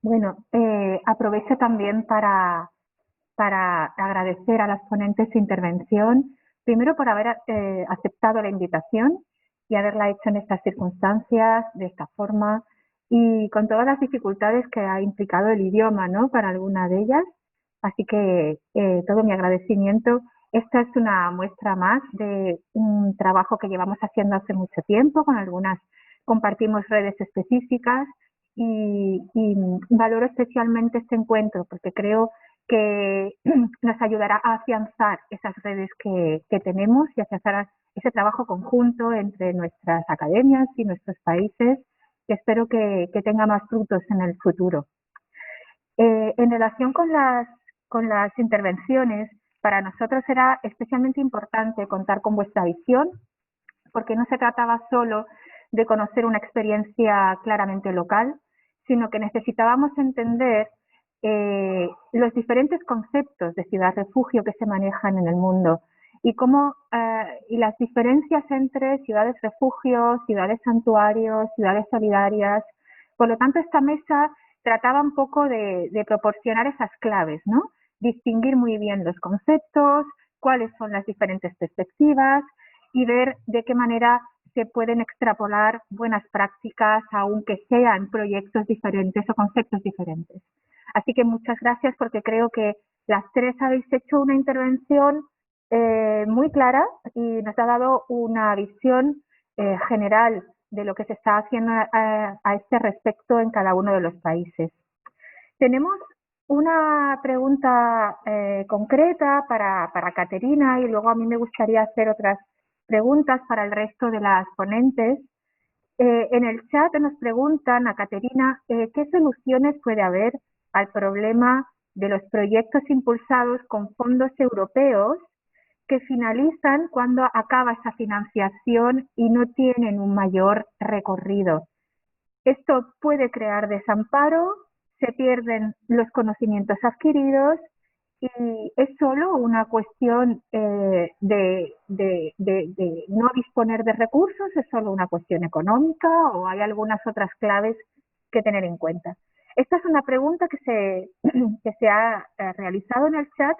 Bueno, aprovecho también para agradecer a las ponentes su intervención, primero por haber aceptado la invitación y haberla hecho en estas circunstancias, de esta forma, y con todas las dificultades que ha implicado el idioma, ¿no?, para alguna de ellas. Así que todo mi agradecimiento. Esta es una muestra más de un trabajo que llevamos haciendo hace mucho tiempo, con algunas compartimos redes específicas, y valoro especialmente este encuentro porque creo que nos ayudará a afianzar esas redes que tenemos y afianzar ese trabajo conjunto entre nuestras academias y nuestros países, que espero que tenga más frutos en el futuro. En relación con las intervenciones, para nosotros era especialmente importante contar con vuestra visión, porque no se trataba solo de conocer una experiencia claramente local, sino que necesitábamos entender los diferentes conceptos de ciudad-refugio que se manejan en el mundo y cómo y las diferencias entre ciudades-refugio, ciudades-santuarios, ciudades solidarias. Por lo tanto, esta mesa trataba un poco de proporcionar esas claves, ¿no? Distinguir muy bien los conceptos, cuáles son las diferentes perspectivas y ver de qué manera se pueden extrapolar buenas prácticas, aunque sean proyectos diferentes o conceptos diferentes. Así que muchas gracias, porque creo que las tres habéis hecho una intervención muy clara y nos ha dado una visión general de lo que se está haciendo a este respecto en cada uno de los países. Tenemos una pregunta concreta para Caterina, y luego a mí me gustaría hacer otras preguntas para el resto de las ponentes. En el chat nos preguntan a Caterina qué soluciones puede haber al problema de los proyectos impulsados con fondos europeos que finalizan cuando acaba esa financiación y no tienen un mayor recorrido. Esto puede crear desamparo, se pierden los conocimientos adquiridos y es solo una cuestión de no disponer de recursos, es solo una cuestión económica, o hay algunas otras claves que tener en cuenta. Esta es una pregunta que se ha realizado en el chat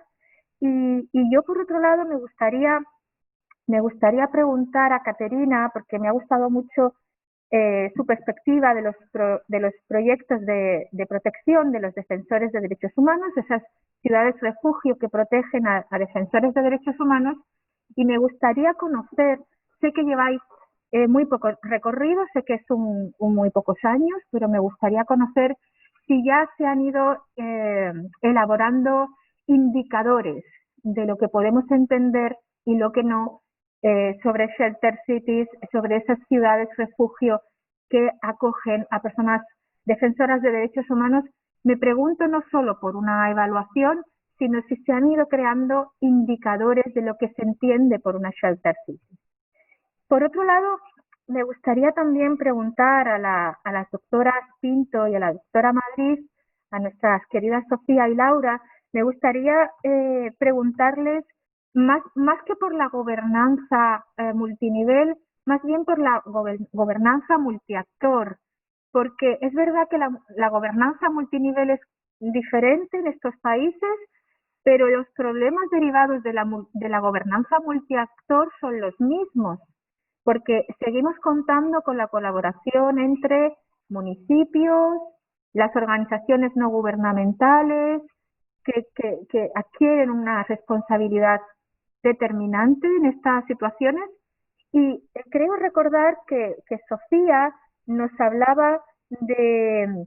y yo, por otro lado, me gustaría preguntar a Caterina, porque me ha gustado mucho su perspectiva de los proyectos de protección de los defensores de derechos humanos, esas ciudades refugio que protegen a defensores de derechos humanos, y me gustaría conocer, sé que lleváis muy poco recorrido, sé que es muy pocos años, pero me gustaría conocer si ya se han ido elaborando indicadores de lo que podemos entender y lo que no sobre shelter cities, sobre esas ciudades refugio que acogen a personas defensoras de derechos humanos. Me pregunto no solo por una evaluación, sino si se han ido creando indicadores de lo que se entiende por una shelter city. Por otro lado, me gustaría también preguntar a las doctoras Pinto y a la doctora Madrid, a nuestras queridas Sofía y Laura, me gustaría preguntarles más que por la gobernanza multinivel, más bien por la gobernanza multiactor, porque es verdad que la gobernanza multinivel es diferente en estos países, pero los problemas derivados de la gobernanza multiactor son los mismos, porque seguimos contando con la colaboración entre municipios, las organizaciones no gubernamentales, que adquieren una responsabilidad determinante en estas situaciones. Y creo recordar que Sofía nos hablaba de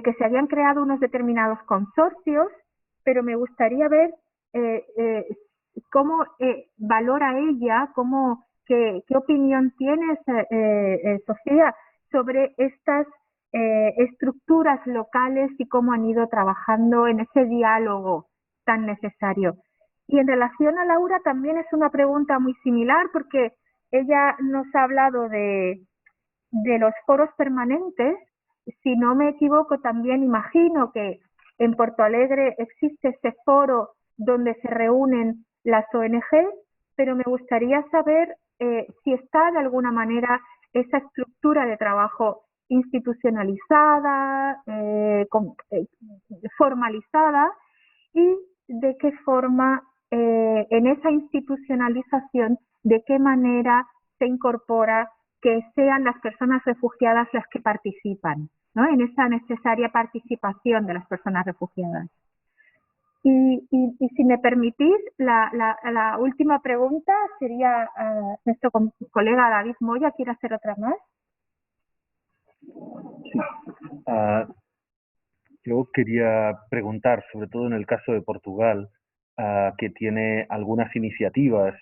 que se habían creado unos determinados consorcios, pero me gustaría ver cómo valora ella, qué opinión tienes, Sofía, sobre estas estructuras locales y cómo han ido trabajando en ese diálogo tan necesario. Y en relación a Laura también es una pregunta muy similar, porque ella nos ha hablado de los foros permanentes. Si no me equivoco, también imagino que en Porto Alegre existe ese foro donde se reúnen las ONG, pero me gustaría saber si está de alguna manera esa estructura de trabajo institucionalizada, formalizada, y de qué forma en esa institucionalización, de qué manera se incorpora que sean las personas refugiadas las que participan, ¿no?, en esa necesaria participación de las personas refugiadas. Y si me permitís, la última pregunta sería nuestro colega David Moya, ¿quiere hacer otra más? Sí. Yo quería preguntar, sobre todo en el caso de Portugal, que tiene algunas iniciativas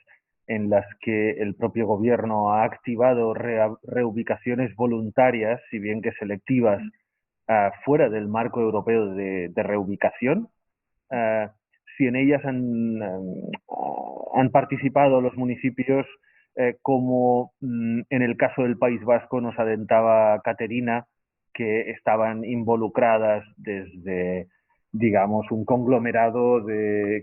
en las que el propio gobierno ha activado reubicaciones voluntarias, si bien que selectivas, fuera del marco europeo de reubicación. Si en ellas han participado los municipios, como en el caso del País Vasco nos adentaba Caterina, que estaban involucradas desde, digamos, un conglomerado desde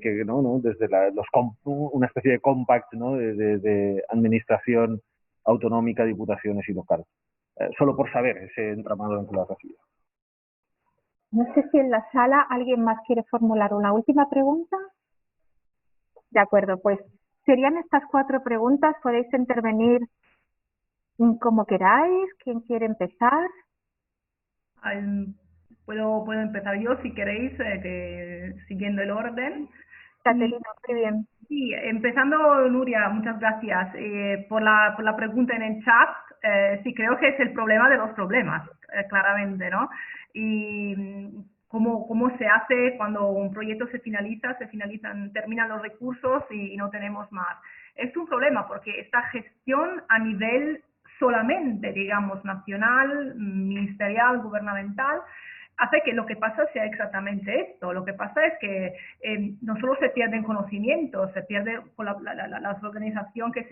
una especie de compact, ¿no?, de administración autonómica, diputaciones y local. Solo por saber ese entramado en que lo has recibido. No sé si en la sala alguien más quiere formular una última pregunta. De acuerdo, pues serían estas 4 preguntas. Podéis intervenir como queráis. ¿Quién quiere empezar? Puedo empezar yo si queréis, siguiendo el orden. Caterina, muy bien. Sí, empezando, Nuria, muchas gracias por la pregunta en el chat. Sí, creo que es el problema de los problemas, claramente, ¿no? Y cómo se hace cuando un proyecto se terminan los recursos y no tenemos más. Es un problema porque esta gestión a nivel solamente, digamos, nacional, ministerial, gubernamental, hace que lo que pasa sea exactamente esto. Lo que pasa es que no solo se pierden conocimientos, se pierde la organización que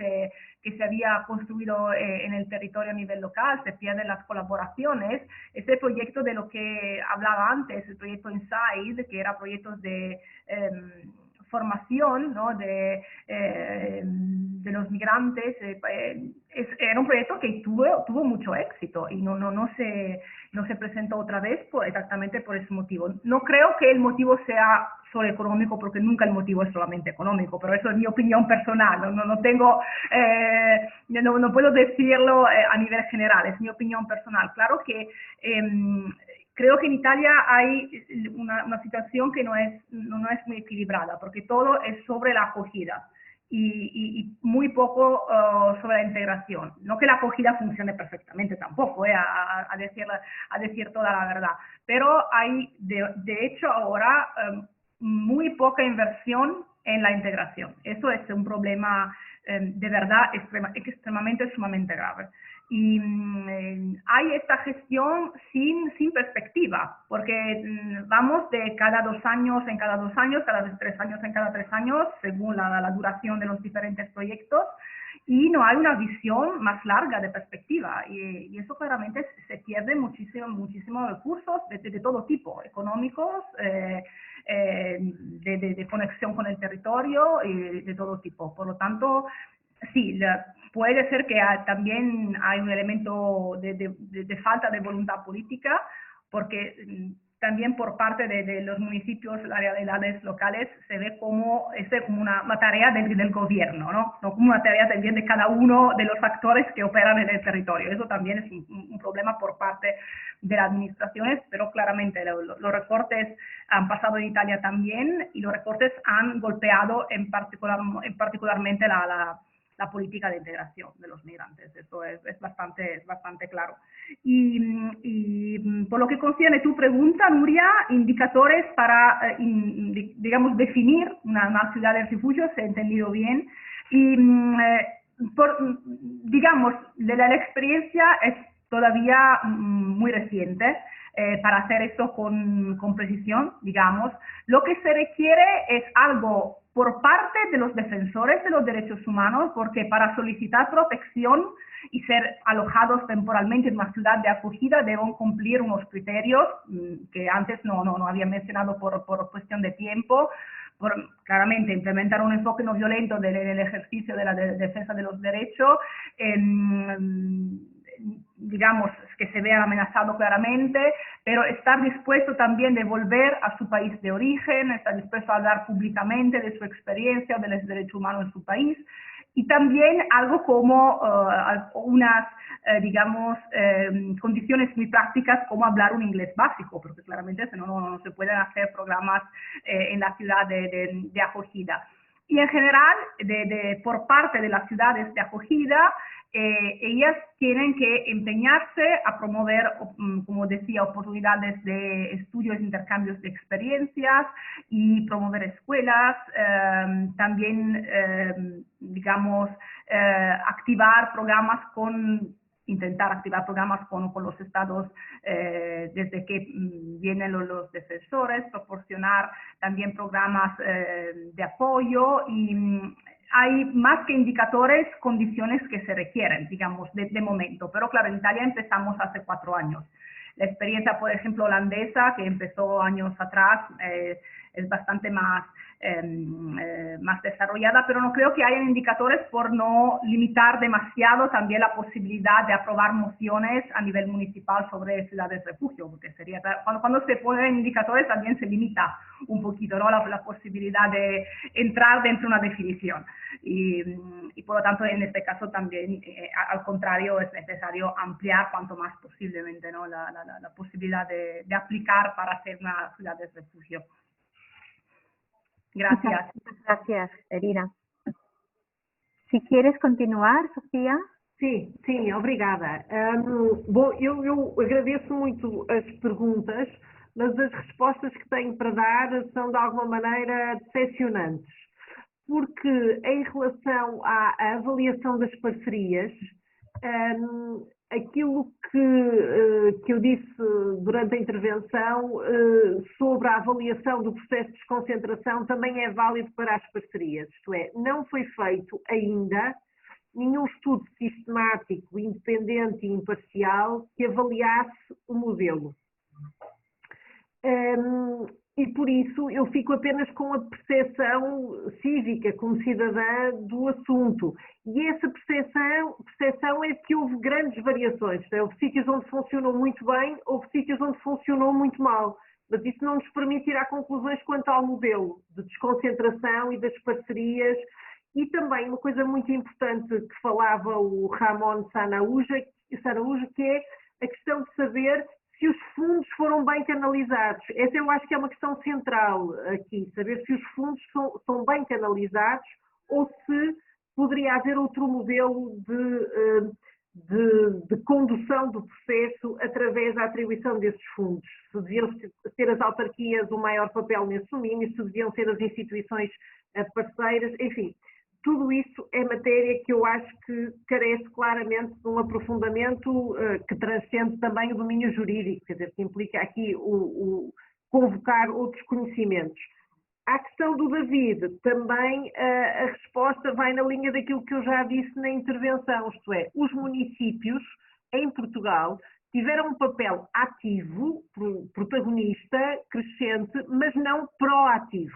se había construido en el territorio a nivel local, se pierden las colaboraciones. Este proyecto de lo que hablaba antes, el proyecto Inside, que era proyectos de formación, ¿no? de los migrantes, era un proyecto que tuvo mucho éxito y no se presentó otra vez exactamente por ese motivo. No creo que el motivo sea solo económico, porque nunca el motivo es solamente económico, pero eso es mi opinión personal, no puedo decirlo a nivel general, es mi opinión personal. Claro que creo que en Italia hay una situación que no es muy equilibrada, porque todo es sobre la acogida y muy poco sobre la integración. No que la acogida funcione perfectamente tampoco, a decir toda la verdad, pero hay de hecho ahora muy poca inversión en la integración. Eso es un problema de verdad sumamente grave. Y hay esta gestión sin perspectiva, porque vamos de cada 2 años en cada 2 años, cada 3 años en cada 3 años, según la duración de los diferentes proyectos, y no hay una visión más larga de perspectiva, y eso claramente se pierde muchísimos recursos de todo tipo, económicos, de conexión con el territorio y de todo tipo. Por lo tanto, sí, puede ser que también hay un elemento de falta de voluntad política, porque también por parte de los municipios, las realidades locales, se ve como una tarea del gobierno, ¿no? No como una tarea también de cada uno de los actores que operan en el territorio. Eso también es un problema por parte de las administraciones, pero claramente los recortes han pasado en Italia también, y los recortes han golpeado particularmente la política de integración de los migrantes. Eso es bastante claro. Y por lo que concierne tu pregunta, Nuria, indicadores para, digamos, definir una ciudad de refugio, se ha entendido bien. Y, digamos, la experiencia es todavía muy reciente para hacer esto con precisión, digamos. Lo que se requiere es algo por parte de los defensores de los derechos humanos, porque para solicitar protección y ser alojados temporalmente en una ciudad de acogida deben cumplir unos criterios que antes no había mencionado por cuestión de tiempo. Claramente implementar un enfoque no violento del ejercicio de la defensa de los derechos, digamos, que se vea amenazado claramente, pero estar dispuesto también de volver a su país de origen, estar dispuesto a hablar públicamente de su experiencia de los derechos humanos en su país, y también algo como unas, digamos, condiciones muy prácticas, como hablar un inglés básico, porque claramente no se pueden hacer programas en la ciudad de acogida. Y en general, por parte de las ciudades de acogida, ellas tienen que empeñarse a promover, como decía, oportunidades de estudios, intercambios de experiencias y promover escuelas, también, digamos, intentar activar programas con los estados desde que vienen los defensores, proporcionar también programas de apoyo, y hay más que indicadores, condiciones que se requieren, digamos, de momento. Pero claro, en Italia empezamos hace 4 años. La experiencia, por ejemplo, holandesa, que empezó años atrás, es bastante más más desarrollada, pero no creo que haya indicadores por no limitar demasiado también la posibilidad de aprobar mociones a nivel municipal sobre ciudades refugio, porque sería, cuando se ponen indicadores también se limita un poquito, ¿no? la posibilidad de entrar dentro de una definición. Y por lo tanto, en este caso también, al contrario, es necesario ampliar cuanto más posiblemente, ¿no? la posibilidad de aplicar para hacer una ciudad de refugio. Gracias. Muchas gracias, Irina. Si quieres continuar, Sofia. Sim, obrigada. Bom, eu agradeço muito as perguntas, mas as respostas que tenho para dar são de alguma maneira decepcionantes, porque em relação à avaliação das parcerias, aquilo que eu disse durante a intervenção sobre a avaliação do processo de desconcentração também é válido para as parcerias, isto é, não foi feito ainda nenhum estudo sistemático, independente e imparcial que avaliasse o modelo. E por isso eu fico apenas com a percepção cívica, como cidadã, do assunto. E essa percepção é que houve grandes variações. Houve sítios onde funcionou muito bem, houve sítios onde funcionou muito mal. Mas isso não nos permite tirar conclusões quanto ao modelo de desconcentração e das parcerias. E também uma coisa muito importante que falava o Ramon Sanaúja, que é a questão de saber se os fundos foram bem canalizados. Essa eu acho que é uma questão central aqui, saber se os fundos são bem canalizados ou se poderia haver outro modelo de condução do processo através da atribuição desses fundos. Se deviam ser as autarquias o maior papel nesse domínio, se deviam ser as instituições parceiras, enfim. Tudo isso é matéria que eu acho que carece claramente de um aprofundamento que transcende também o domínio jurídico, quer dizer, que implica aqui o convocar outros conhecimentos. À questão do David, também a resposta vai na linha daquilo que eu já disse na intervenção, isto é, os municípios em Portugal tiveram um papel ativo, protagonista, crescente, mas não proativo.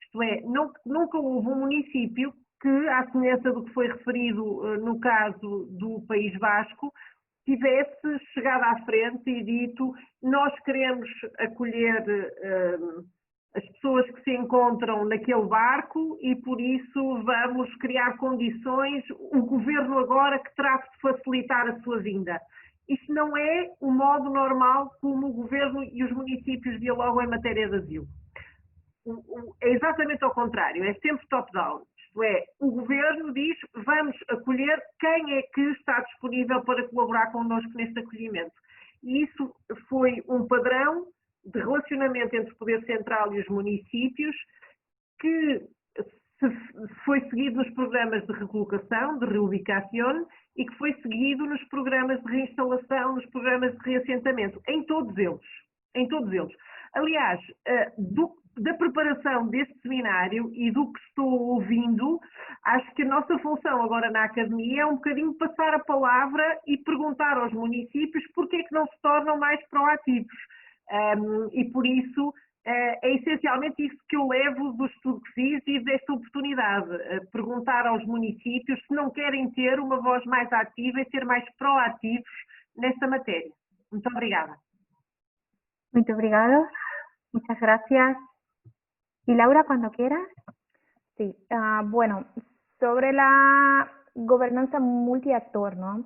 Isto é, nunca houve um município que, à semelhança do que foi referido no caso do País Basco, tivesse chegado à frente e dito: nós queremos acolher as pessoas que se encontram naquele barco e por isso vamos criar condições, o governo agora que trate de facilitar a sua vinda. Isto não é o modo normal como o governo e os municípios dialogam em matéria de asilo. É exatamente ao contrário, é sempre top-down. Isto é, o governo diz: vamos acolher quem é que está disponível para colaborar connosco neste acolhimento. E isso foi um padrão de relacionamento entre o Poder Central e os municípios que foi seguido nos programas de recolocação, de reubicação, e que foi seguido nos programas de reinstalação, nos programas de reassentamento, em todos eles. Em todos eles. Aliás, da preparação deste seminário e do que estou ouvindo, acho que a nossa função agora na Academia é um bocadinho passar a palavra e perguntar aos municípios porque é que não se tornam mais proativos. E por isso é essencialmente isso que eu levo do estudo que fiz e desta oportunidade, perguntar aos municípios se não querem ter uma voz mais ativa e ser mais proativos nesta matéria. Muito obrigada. Muito obrigada. Muchas gracias. Y Laura, cuando quieras. Sí, bueno, sobre la gobernanza multiactor, ¿no?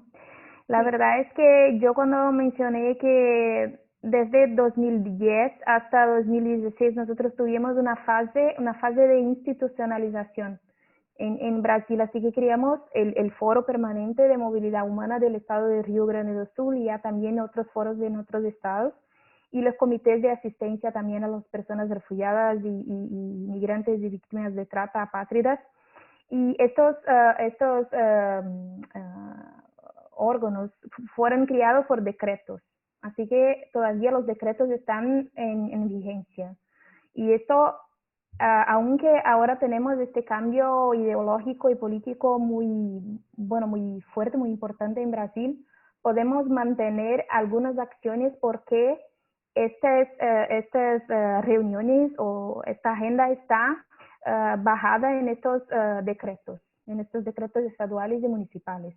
La verdad es que yo cuando mencioné que desde 2010 hasta 2016 nosotros tuvimos una fase de institucionalización en Brasil, así que creamos el Foro Permanente de Movilidad Humana del Estado de Río Grande do Sul y ya también otros foros en otros estados, y los comités de asistencia también a las personas refugiadas y migrantes y víctimas de trata apátridas. Y estos órganos fueron creados por decretos, así que todavía los decretos están en vigencia. Y esto, aunque ahora tenemos este cambio ideológico y político muy fuerte, muy importante en Brasil, podemos mantener algunas acciones porque estas reuniones o esta agenda está bajada en estos decretos estaduales y municipales.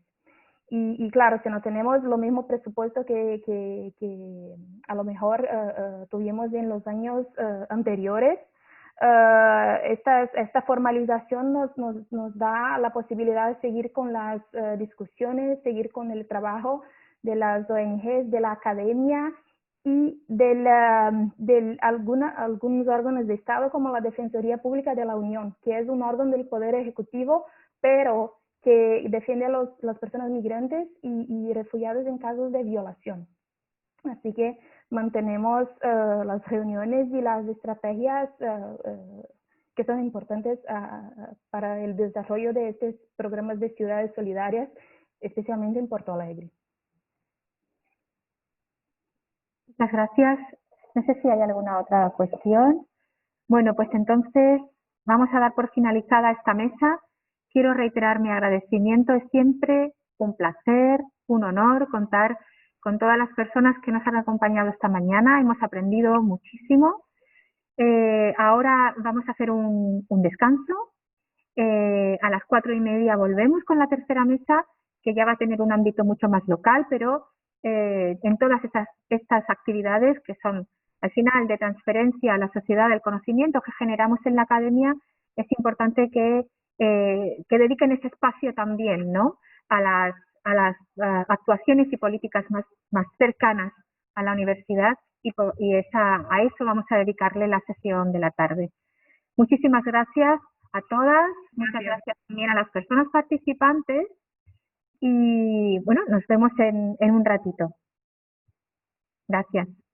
Y claro, si no tenemos lo mismo presupuesto que a lo mejor tuvimos en los años anteriores, esta formalización nos da la posibilidad de seguir con las discusiones, seguir con el trabajo de las ONGs, de la academia y de algunos órganos de Estado como la Defensoría Pública de la Unión, que es un órgano del Poder Ejecutivo, pero que defiende a las personas migrantes y refugiados en casos de violación. Así que mantenemos las reuniones y las estrategias que son importantes para el desarrollo de estos programas de ciudades solidarias, especialmente en Porto Alegre. Muchas gracias. No sé si hay alguna otra cuestión. Bueno, pues entonces vamos a dar por finalizada esta mesa. Quiero reiterar mi agradecimiento. Es siempre un placer, un honor contar con todas las personas que nos han acompañado esta mañana. Hemos aprendido muchísimo. Ahora vamos a hacer un descanso. A las 4:30 volvemos con la tercera mesa, que ya va a tener un ámbito mucho más local, pero en todas estas actividades que son al final de transferencia a la sociedad del conocimiento que generamos en la academia, es importante que dediquen ese espacio también, ¿no?, a las actuaciones y políticas más cercanas a la universidad y a eso vamos a dedicarle la sesión de la tarde. Muchísimas gracias a todas, muchas gracias también a las personas participantes y bueno, nos vemos en un ratito. Gracias.